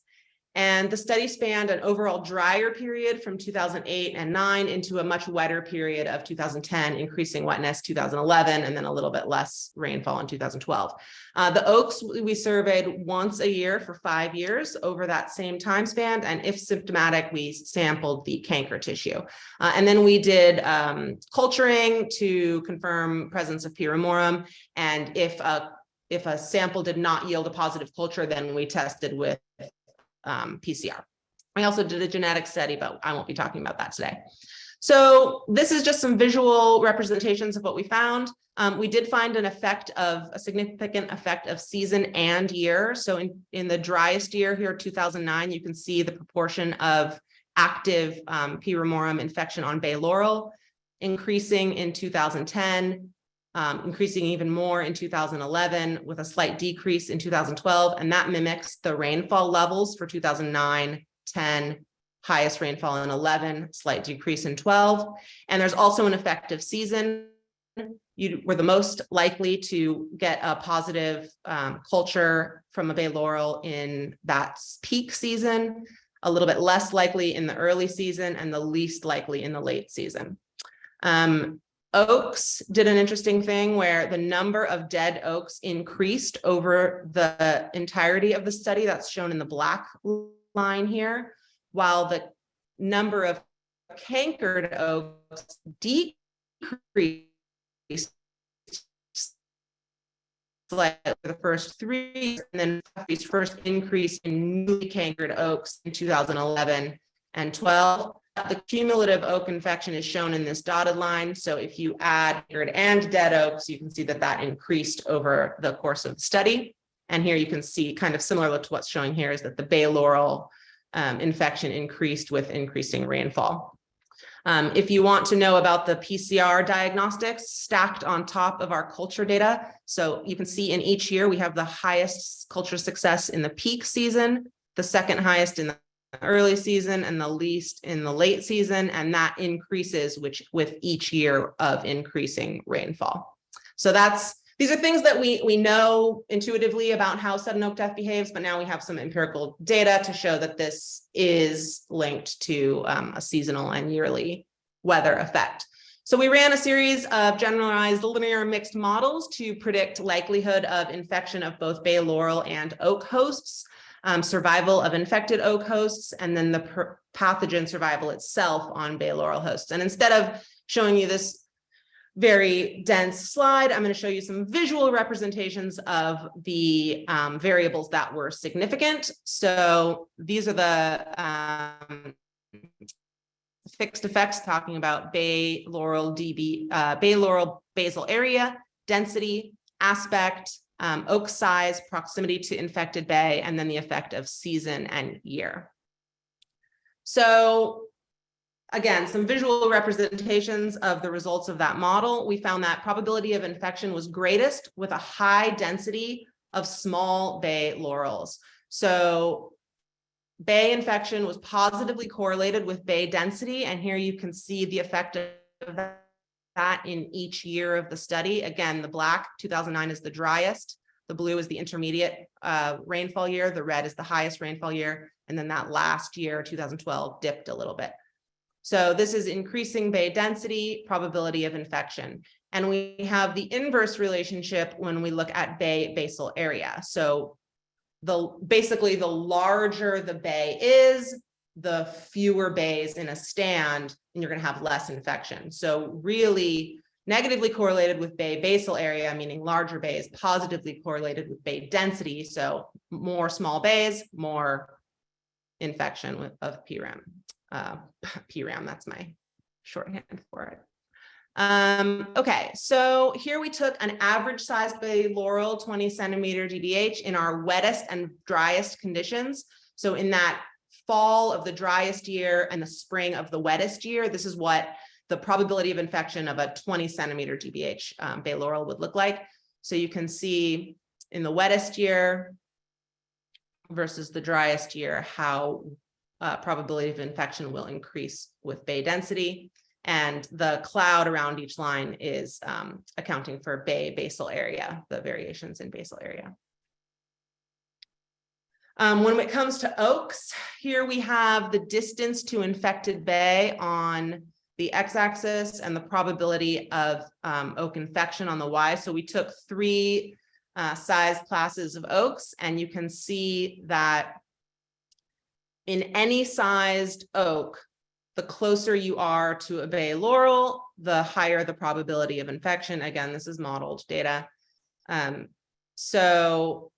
And the study spanned an overall drier period from 2008 and 9 into a much wetter period of 2010, increasing wetness 2011, and then a little bit less rainfall in 2012. The oaks we surveyed once a year for 5 years over that same time span. And if symptomatic, we sampled the canker tissue. And then we did culturing to confirm presence of P. ramorum. And if a sample did not yield a positive culture, then we tested with PCR. I also did a genetic study, but I won't be talking about that today. So this is just some visual representations of what we found. We did find a significant effect of season and year. So in the driest year here, 2009, you can see the proportion of active P. ramorum infection on bay laurel increasing in 2010. Increasing even more in 2011 with a slight decrease in 2012. And that mimics the rainfall levels for 2009, 10, highest rainfall in 11, slight decrease in 12. And there's also an effective season. You were the most likely to get a positive culture from a bay laurel in that peak season, a little bit less likely in the early season, and the least likely in the late season. Oaks did an interesting thing where the number of dead oaks increased over the entirety of the study. That's shown in the black line here, while the number of cankered oaks decreased slightly for the first 3 years, and then these first increase in newly cankered oaks in 2011 and 12. The cumulative oak infection is shown in this dotted line. So if you add cankered and dead oaks, you can see that that increased over the course of the study. And here you can see, kind of similar to what's showing here, is that the bay laurel infection increased with increasing rainfall. If you want to know about the PCR diagnostics stacked on top of our culture data, so you can see in each year we have the highest culture success in the peak season, the second highest in the early season, and the least in the late season, and that increases with each year of increasing rainfall. So these are things that we know intuitively about how sudden oak death behaves, but now we have some empirical data to show that this is linked to a seasonal and yearly weather effect. So we ran a series of generalized linear mixed models to predict likelihood of infection of both bay laurel and oak hosts, survival of infected oak hosts, and then the pathogen survival itself on bay laurel hosts. And instead of showing you this very dense slide, I'm going to show you some visual representations of the variables that were significant. So these are the fixed effects talking about bay laurel basal area, density, aspect, oak size, proximity to infected bay, and then the effect of season and year. So again, some visual representations of the results of that model. We found that probability of infection was greatest with a high density of small bay laurels. So bay infection was positively correlated with bay density, and here you can see the effect of that in each year of the study. Again, the black, 2009, is the driest. The blue is the intermediate rainfall year. The red is the highest rainfall year. And then that last year, 2012, dipped a little bit. So this is increasing bay density, probability of infection. And we have the inverse relationship when we look at bay basal area. So basically the larger the bay is, the fewer bays in a stand, and you're going to have less infection. So really negatively correlated with bay basal area, meaning larger bays, positively correlated with bay density. So more small bays, more infection of PRAM. PRAM, that's my shorthand for it. Okay, so here we took an average sized bay laurel 20 centimeter DBH in our wettest and driest conditions. So in that fall of the driest year and the spring of the wettest year, this is what the probability of infection of a 20 centimeter DBH bay laurel would look like. So you can see in the wettest year versus the driest year, how probability of infection will increase with bay density. And the cloud around each line is accounting for bay basal area, the variations in basal area. When it comes to oaks, here we have the distance to infected bay on the x-axis and the probability of oak infection on the y. So we took 3 size classes of oaks, and you can see that in any sized oak, the closer you are to a bay laurel, the higher the probability of infection. Again, this is modeled data. So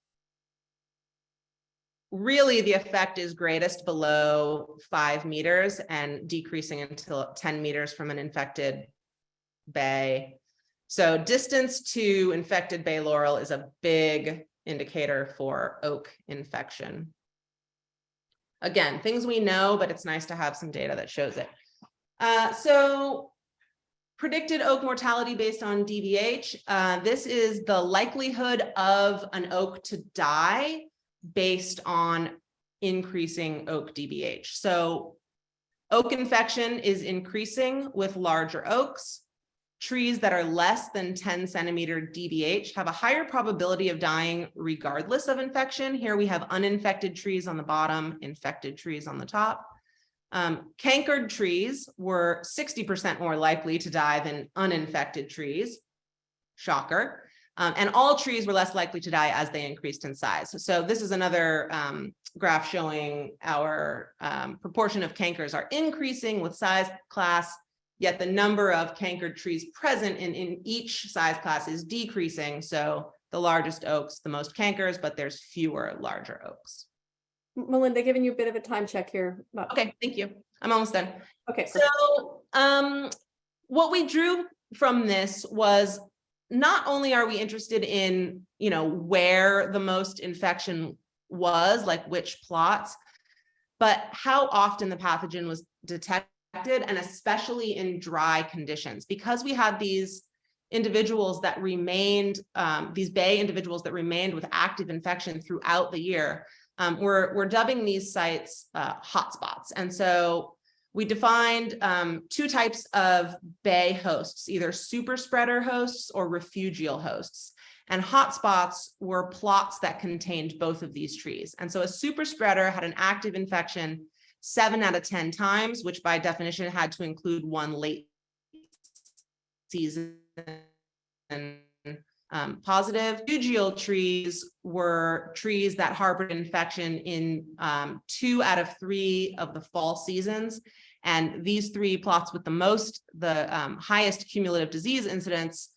really the effect is greatest below 5 meters and decreasing until 10 meters from an infected bay. So distance to infected bay laurel is a big indicator for oak infection. Again, things we know, but it's nice to have some data that shows it. So predicted oak mortality based on DBH. This is the likelihood of an oak to die based on increasing oak DBH. So oak infection is increasing with larger oaks. Trees that are less than 10 centimeter DBH have a higher probability of dying regardless of infection. Here we have uninfected trees on the bottom, infected trees on the top. Cankered trees were 60% more likely to die than uninfected trees. Shocker. And all trees were less likely to die as they increased in size. So this is another graph showing our proportion of cankers are increasing with size class, yet the number of cankered trees present in each size class is decreasing. So the largest oaks, the most cankers, but there's fewer larger oaks. Melinda, giving you a bit of a time check here. Okay, thank you. I'm almost done. Okay. So what we drew from this was not only are we interested in, where the most infection was, like which plots, but how often the pathogen was detected, and especially in dry conditions, because we had these individuals that remained, these bay individuals that remained with active infection throughout the year. We're dubbing these sites hotspots. And so we defined 2 types of bay hosts, either super spreader hosts or refugial hosts. And hotspots were plots that contained both of these trees. And so a super spreader had an active infection 7 out of 10 times, which by definition had to include 1 late season positive. Refugial trees were trees that harbored infection in 2 out of 3 of the fall seasons. And these 3 plots with the highest cumulative disease incidence,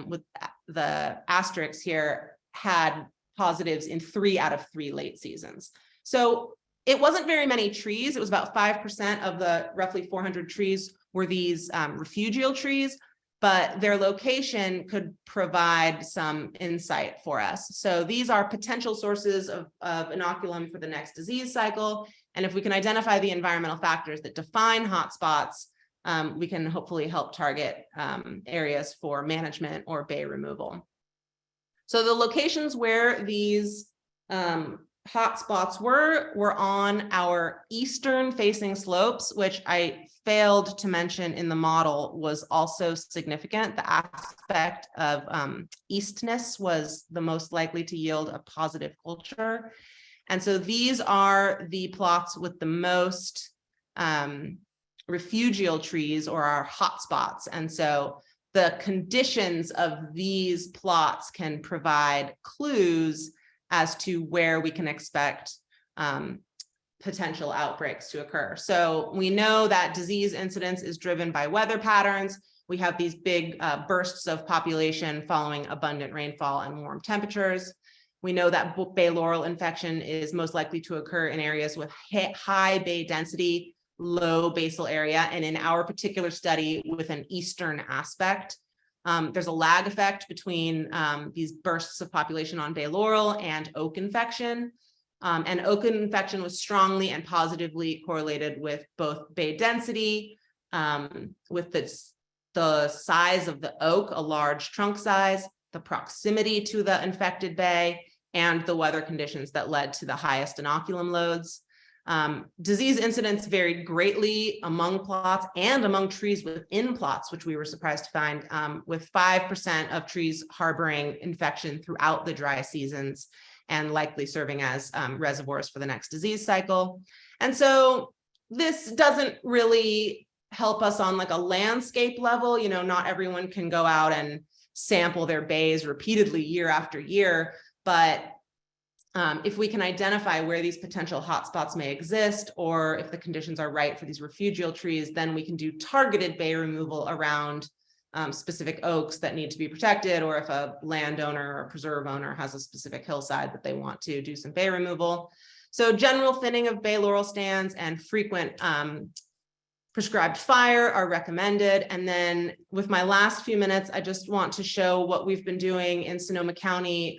with the asterisks here, had positives in 3 out of 3 late seasons. So it wasn't very many trees. It was about 5% of the roughly 400 trees were these refugial trees, but their location could provide some insight for us. So these are potential sources of inoculum for the next disease cycle. And if we can identify the environmental factors that define hotspots, we can hopefully help target areas for management or bay removal. So the locations where these hotspots were on our eastern facing slopes, which I failed to mention in the model was also significant. The aspect of eastness was the most likely to yield a positive culture. And so these are the plots with the most refugial trees or our hotspots. And so the conditions of these plots can provide clues as to where we can expect potential outbreaks to occur. So we know that disease incidence is driven by weather patterns. We have these big bursts of population following abundant rainfall and warm temperatures. We know that bay laurel infection is most likely to occur in areas with high bay density, low basal area, and in our particular study with an eastern aspect. There's a lag effect between these bursts of population on bay laurel and oak infection. And oak infection was strongly and positively correlated with both bay density, with the size of the oak, a large trunk size, the proximity to the infected bay, and the weather conditions that led to the highest inoculum loads. Disease incidence varied greatly among plots and among trees within plots, which we were surprised to find, with 5% of trees harboring infection throughout the dry seasons and likely serving as reservoirs for the next disease cycle. And so this doesn't really help us on like a landscape level. You know, not everyone can go out and sample their bays repeatedly year after year, but if we can identify where these potential hotspots may exist, or if the conditions are right for these refugial trees, then we can do targeted bay removal around specific oaks that need to be protected, or if a landowner or preserve owner has a specific hillside that they want to do some bay removal. So general thinning of bay laurel stands and frequent prescribed fire are recommended. And then with my last few minutes, I just want to show what we've been doing in Sonoma County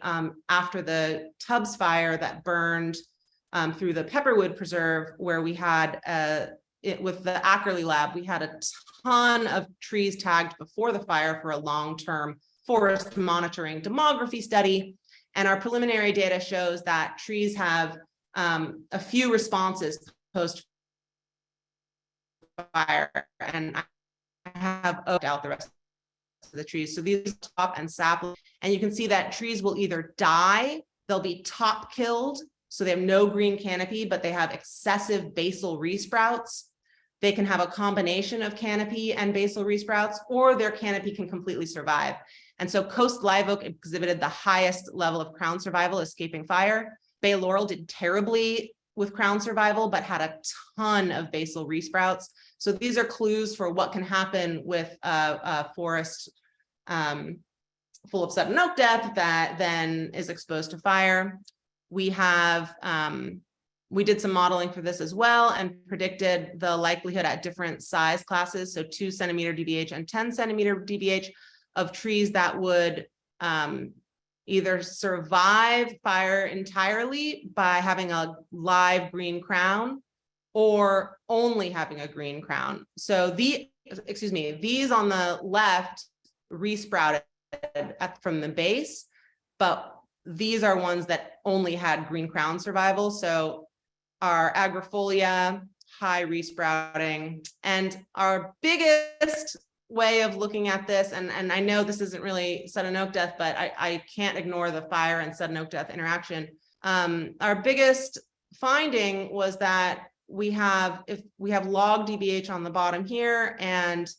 after the Tubbs fire that burned through the Pepperwood Preserve, where we had with the Ackerley lab, we had a ton of trees tagged before the fire for a long-term forest monitoring demography study. And our preliminary data shows that trees have a few responses post fire, and I have oaked out the rest of the trees. So these are top and sapling, and you can see that trees will either die, they'll be top killed, so they have no green canopy, but they have excessive basal resprouts. They can have a combination of canopy and basal resprouts, or their canopy can completely survive. And so Coast live oak exhibited the highest level of crown survival, escaping fire. Bay laurel did terribly with crown survival, but had a ton of basal resprouts. So these are clues for what can happen with a forest full of sudden oak death that then is exposed to fire. We have, we did some modeling for this as well and predicted the likelihood at different size classes, so 2 centimeter DBH and 10 centimeter DBH, of trees that would either survive fire entirely by having a live green crown or only having a green crown. So these on the left resprouted from the base, but these are ones that only had green crown survival. So our agrifolia, high resprouting, and our biggest way of looking at this, and I know this isn't really sudden oak death, but I can't ignore the fire and sudden oak death interaction. Our biggest finding was that we have log DBH on the bottom here, and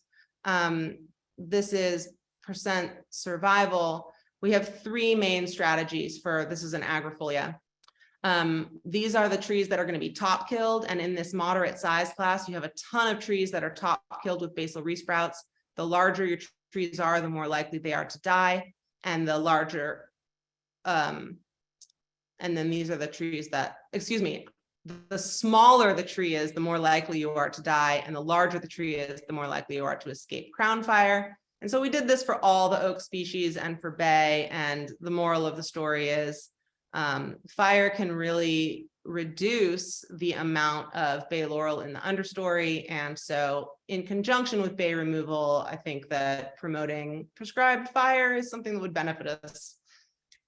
this is percent survival. We have 3 main strategies for this is an agrifolia. These are the trees that are going to be top killed, and in this moderate size class, you have a ton of trees that are top killed with basal resprouts. The larger your trees are, the more likely they are to die, and the larger, and then these are the trees that, the smaller the tree is, the more likely you are to die, and the larger the tree is, the more likely you are to escape crown fire. And so we did this for all the oak species and for bay, and the moral of the story is fire can really reduce the amount of bay laurel in the understory. And so in conjunction with bay removal, I think that promoting prescribed fire is something that would benefit us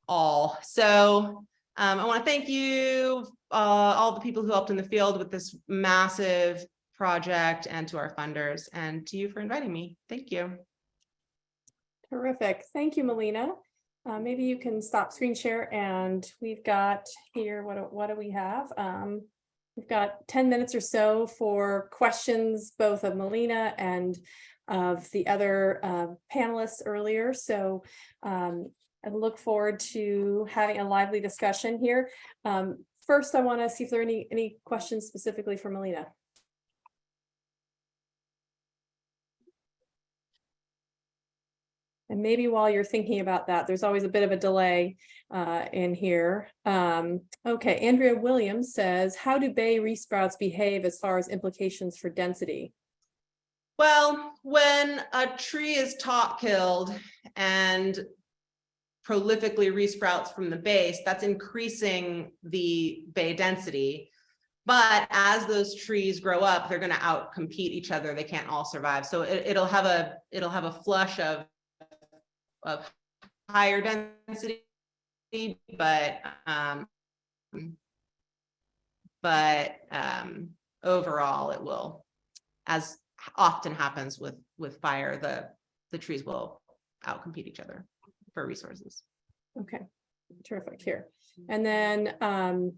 all. So I want to thank you, all the people who helped in the field with this massive project, and to our funders, and to you for inviting me. Thank you. Terrific. Thank you, Melina. Maybe you can stop screen share, and we've got here, what do we have? We've got 10 minutes or so for questions, both of Melina and of the other panelists earlier. So I look forward to having a lively discussion here. First, I want to see if there are any questions specifically for Melina. And maybe while you're thinking about that, there's always a bit of a delay in here. Okay, Andrea Williams says, how do bay resprouts behave as far as implications for density? Well, when a tree is top killed and prolifically resprouts from the base, that's increasing the bay density. But as those trees grow up, they're going to outcompete each other. They can't all survive. So it'll have a flush of higher density, but overall it will, as often happens with fire, the trees will outcompete each other for resources. Okay, terrific here. And then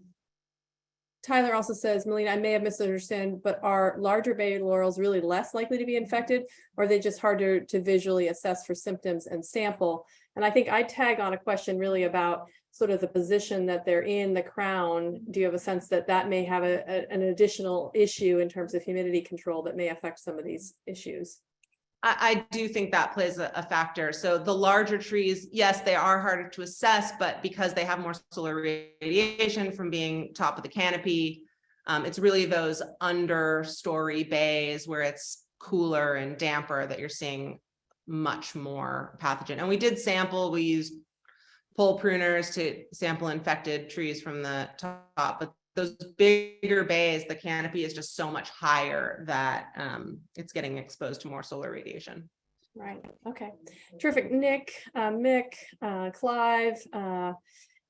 Tyler also says, Melina, I may have misunderstood, but are larger bay laurels really less likely to be infected, or are they just harder to visually assess for symptoms and sample? And I think I tag on a question really about sort of the position that they're in the crown. Do you have a sense that that may have an additional issue in terms of humidity control that may affect some of these issues? I do think that plays a factor. So the larger trees, yes, they are harder to assess, but because they have more solar radiation from being top of the canopy, it's really those understory bays where it's cooler and damper that you're seeing much more pathogen. And we did sample, we used pole pruners to sample infected trees from the top, but those bigger bays, the canopy is just so much higher that it's getting exposed to more solar radiation. Right. Okay. Terrific. Nick, Mick, Clive,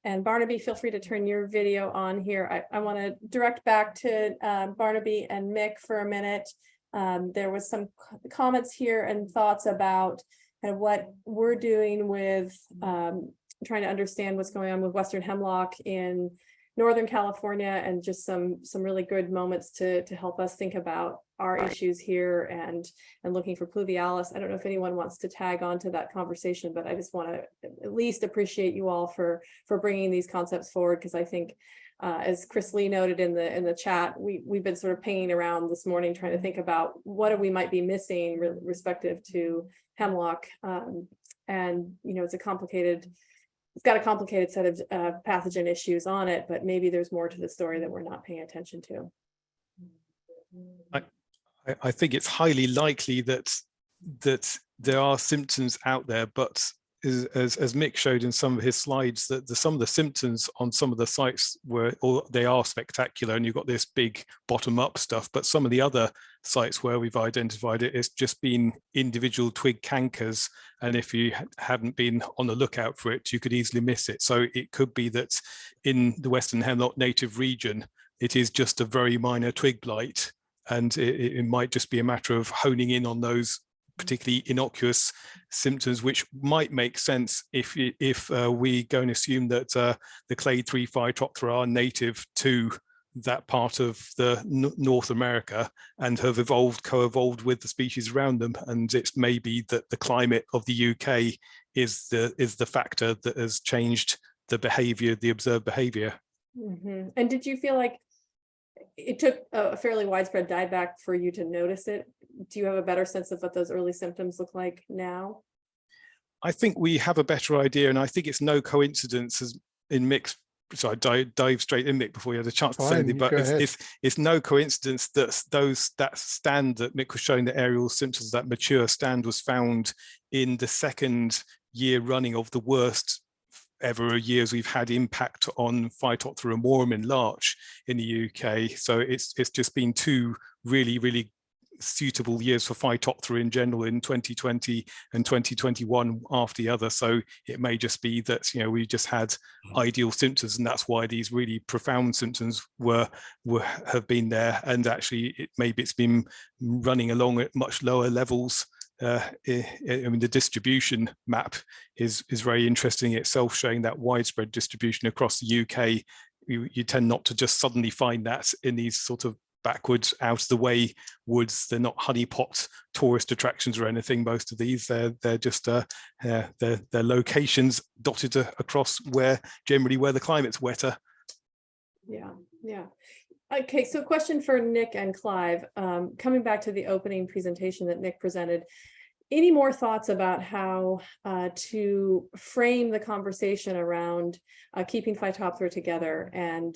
and Barnaby, feel free to turn your video on here. I want to direct back to Barnaby and Mick for a minute. There was some comments here and thoughts about kind of what we're doing with trying to understand what's going on with Western hemlock in Northern California, and just some really good moments to help us think about our issues here and looking for pluvialis. I don't know if anyone wants to tag on to that conversation, but I just want to at least appreciate you all for bringing these concepts forward, because I think as Chris Lee noted in the chat, we've been sort of pinging around this morning trying to think about what we might be missing respective to hemlock, and you know, it's got a complicated set of pathogen issues on it, but maybe there's more to the story that we're not paying attention to. I think it's highly likely that there are symptoms out there, but as Mick showed in some of his slides, that some of the symptoms on some of the sites they are spectacular, and you've got this big bottom-up stuff. But some of the other sites where we've identified it, it's just been individual twig cankers, and if you hadn't been on the lookout for it, you could easily miss it. So it could be that in the Western hemlock native region, it is just a very minor twig blight, and it might just be a matter of honing in on those particularly innocuous symptoms, which might make sense if we go and assume that the clade 3 Phytophthora are native to that part of the North America and have co-evolved with the species around them. And it's maybe that the climate of the UK is the factor that has changed the behavior, the observed behavior. Mm-hmm. And did you feel like it took a fairly widespread dieback for you to notice it? Do you have a better sense of what those early symptoms look like now? I think we have a better idea, and I think it's no coincidence, as in Mick's, so I dive straight in, Mick, before you had a chance to say anything, but it's no coincidence that that stand that Mick was showing, the aerial symptoms, that mature stand was found in the second year running of the worst ever years we've had impact on Phytophthora morum in larch in the UK. So it's just been two really suitable years for Phytophthora in general in 2020 and 2021 after the other. So it may just be that, you know, we just had ideal symptoms, and that's why these really profound symptoms have been there. And actually maybe it's been running along at much lower levels. I mean, the distribution map is very interesting itself, showing that widespread distribution across the UK, you tend not to just suddenly find that in these sort of backwards, out of the way woods. They're not honeypot tourist attractions or anything. Most of these, they're just they're locations dotted across generally where the climate's wetter. Yeah, yeah. Okay, so question for Nick and Clive. Coming back to the opening presentation that Nick presented, any more thoughts about how to frame the conversation around keeping Phytophthora together and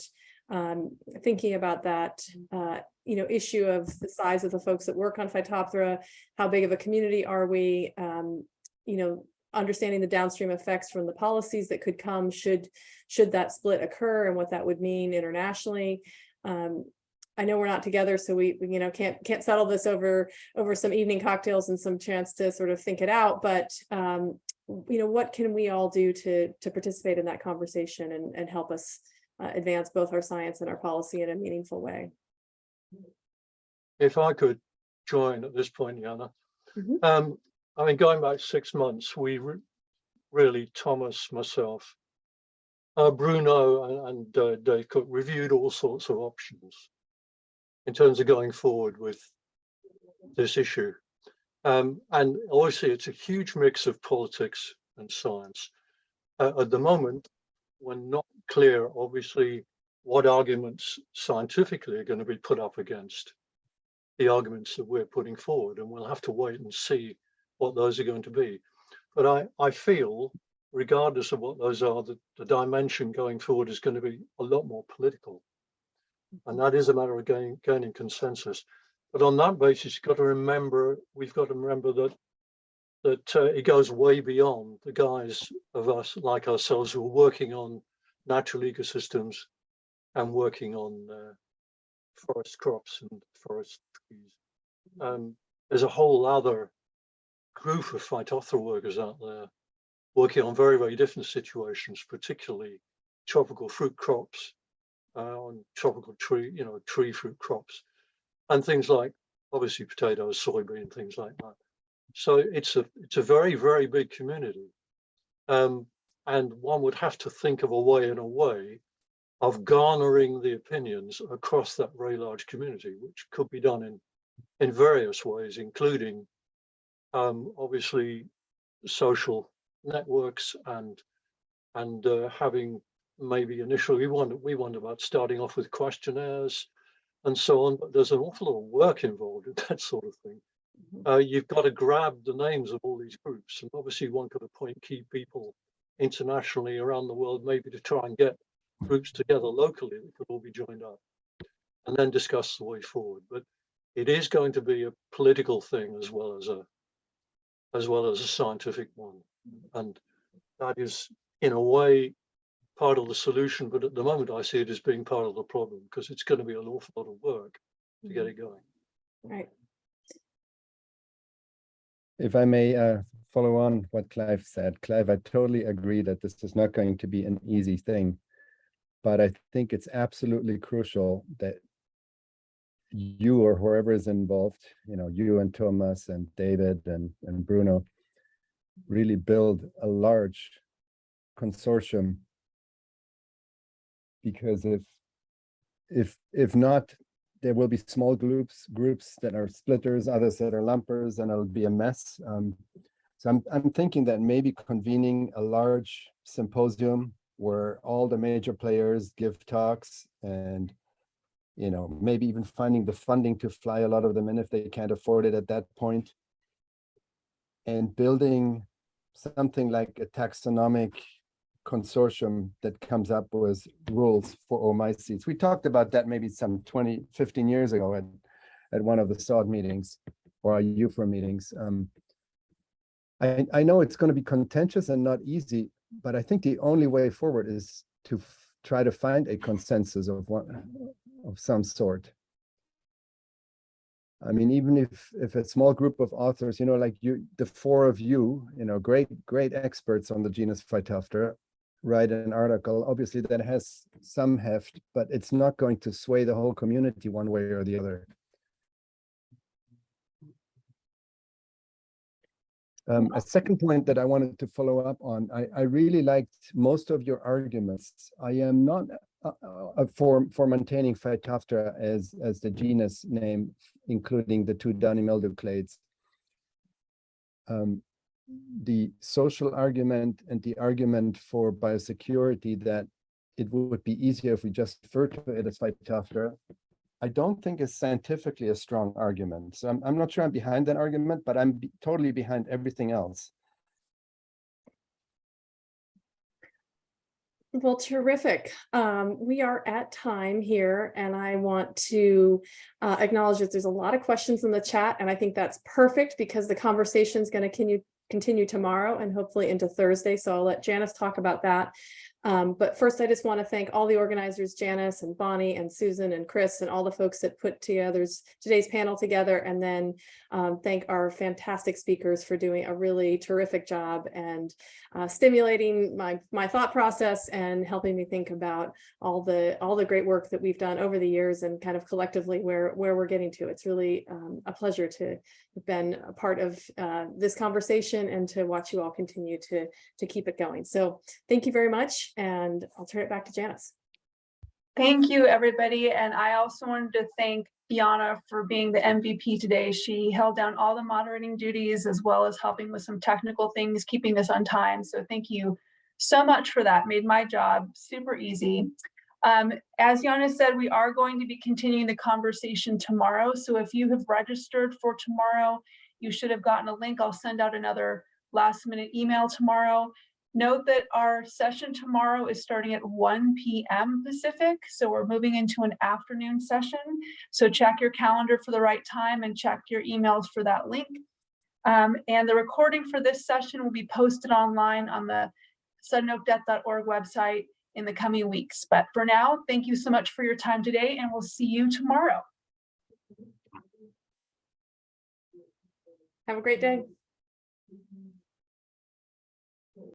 thinking about that issue of the size of the folks that work on Phytophthora, how big of a community are we, understanding the downstream effects from the policies that could come should that split occur and what that would mean internationally. I know we're not together, so we can't settle this over some evening cocktails and some chance to sort of think it out. But what can we all do to participate in that conversation and help us advance both our science and our policy in a meaningful way? If I could join at this point, Jana. I mean, going back 6 months, we really, Thomas, myself, Bruno and Dave Cook reviewed all sorts of options in terms of going forward with this issue. And obviously it's a huge mix of politics and science. At the moment, we're not clear, obviously, what arguments scientifically are going to be put up against the arguments that we're putting forward, and we'll have to wait and see what those are going to be. But I feel, regardless of what those are, the dimension going forward is going to be a lot more political. And that is a matter of gaining consensus. But on that basis, we've got to remember that it goes way beyond the guys of us like ourselves who are working on natural ecosystems and working on forest crops and forest trees. There's a whole other group of Phytophthora workers out there working on very, very different situations, particularly tropical fruit crops, on tropical tree fruit crops, and things like obviously potatoes, soybean, things like that. So it's a very, very big community, and one would have to think of a way of garnering the opinions across that very large community, which could be done in various ways, including obviously social networks and having maybe initially we wonder about starting off with questionnaires and so on, but there's an awful lot of work involved in that sort of thing. You've got to grab the names of all these groups, and obviously one could appoint key people internationally around the world, maybe to try and get groups together locally that could all be joined up and then discuss the way forward. But it is going to be a political thing as well as a scientific one, and that is in a way part of the solution, but at the moment I see it as being part of the problem, because it's going to be an awful lot of work to get it going. Right. If I may follow on what Clive said. Clive, I totally agree that this is not going to be an easy thing, but I think it's absolutely crucial that you or whoever is involved, you and Thomas and David and Bruno, really build a large consortium, because if not, there will be small groups that are splitters, others that are lumpers, and it'll be a mess. So I'm thinking that maybe convening a large symposium where all the major players give talks, and maybe even finding the funding to fly a lot of them in if they can't afford it at that point, and building something like a taxonomic consortium that comes up with rules for oomycetes. We talked about that maybe some 15 years ago at one of the SOD meetings or our UFRA meetings. I know it's going to be contentious and not easy, but I think the only way forward is to try to find a consensus of some sort. I mean, even if a small group of authors, like the four of you, great experts on the genus Phytophthora, write an article, obviously that has some heft, but it's not going to sway the whole community one way or the other. A second point that I wanted to follow up on, I really liked most of your arguments. I am not for maintaining Phytophthora as the genus name, including the two downy mildew clades. The social argument and the argument for biosecurity that it would be easier if we just refer to it as Phytophthora, I don't think is scientifically a strong argument. So I'm not sure I'm behind that argument, but I'm totally behind everything else. Well, terrific. We are at time here, and I want to acknowledge that there's a lot of questions in the chat, and I think that's perfect because the conversation is going to continue tomorrow and hopefully into Thursday. So I'll let Janice talk about that. But first, I just want to thank all the organizers, Janice and Bonnie and Susan and Chris and all the folks that put together today's panel together, and then thank our fantastic speakers for doing a really terrific job and stimulating my thought process and helping me think about all the great work that we've done over the years and kind of collectively where we're getting to. It's really a pleasure to have been a part of this conversation and to watch you all continue to keep it going. So thank you very much. And I'll turn it back to Janice. Thank you, everybody. And I also wanted to thank Yana for being the MVP today. She held down all the moderating duties as well as helping with some technical things, keeping this on time. So thank you so much for that. Made my job super easy. As Yana said, we are going to be continuing the conversation tomorrow. So if you have registered for tomorrow, you should have gotten a link. I'll send out another last-minute email tomorrow. Note that our session tomorrow is starting at 1 p.m. Pacific, so we're moving into an afternoon session. So check your calendar for the right time and check your emails for that link. And the recording for this session will be posted online on the suddenoakdeath.org website in the coming weeks. But for now, thank you so much for your time today, and we'll see you tomorrow. Have a great day.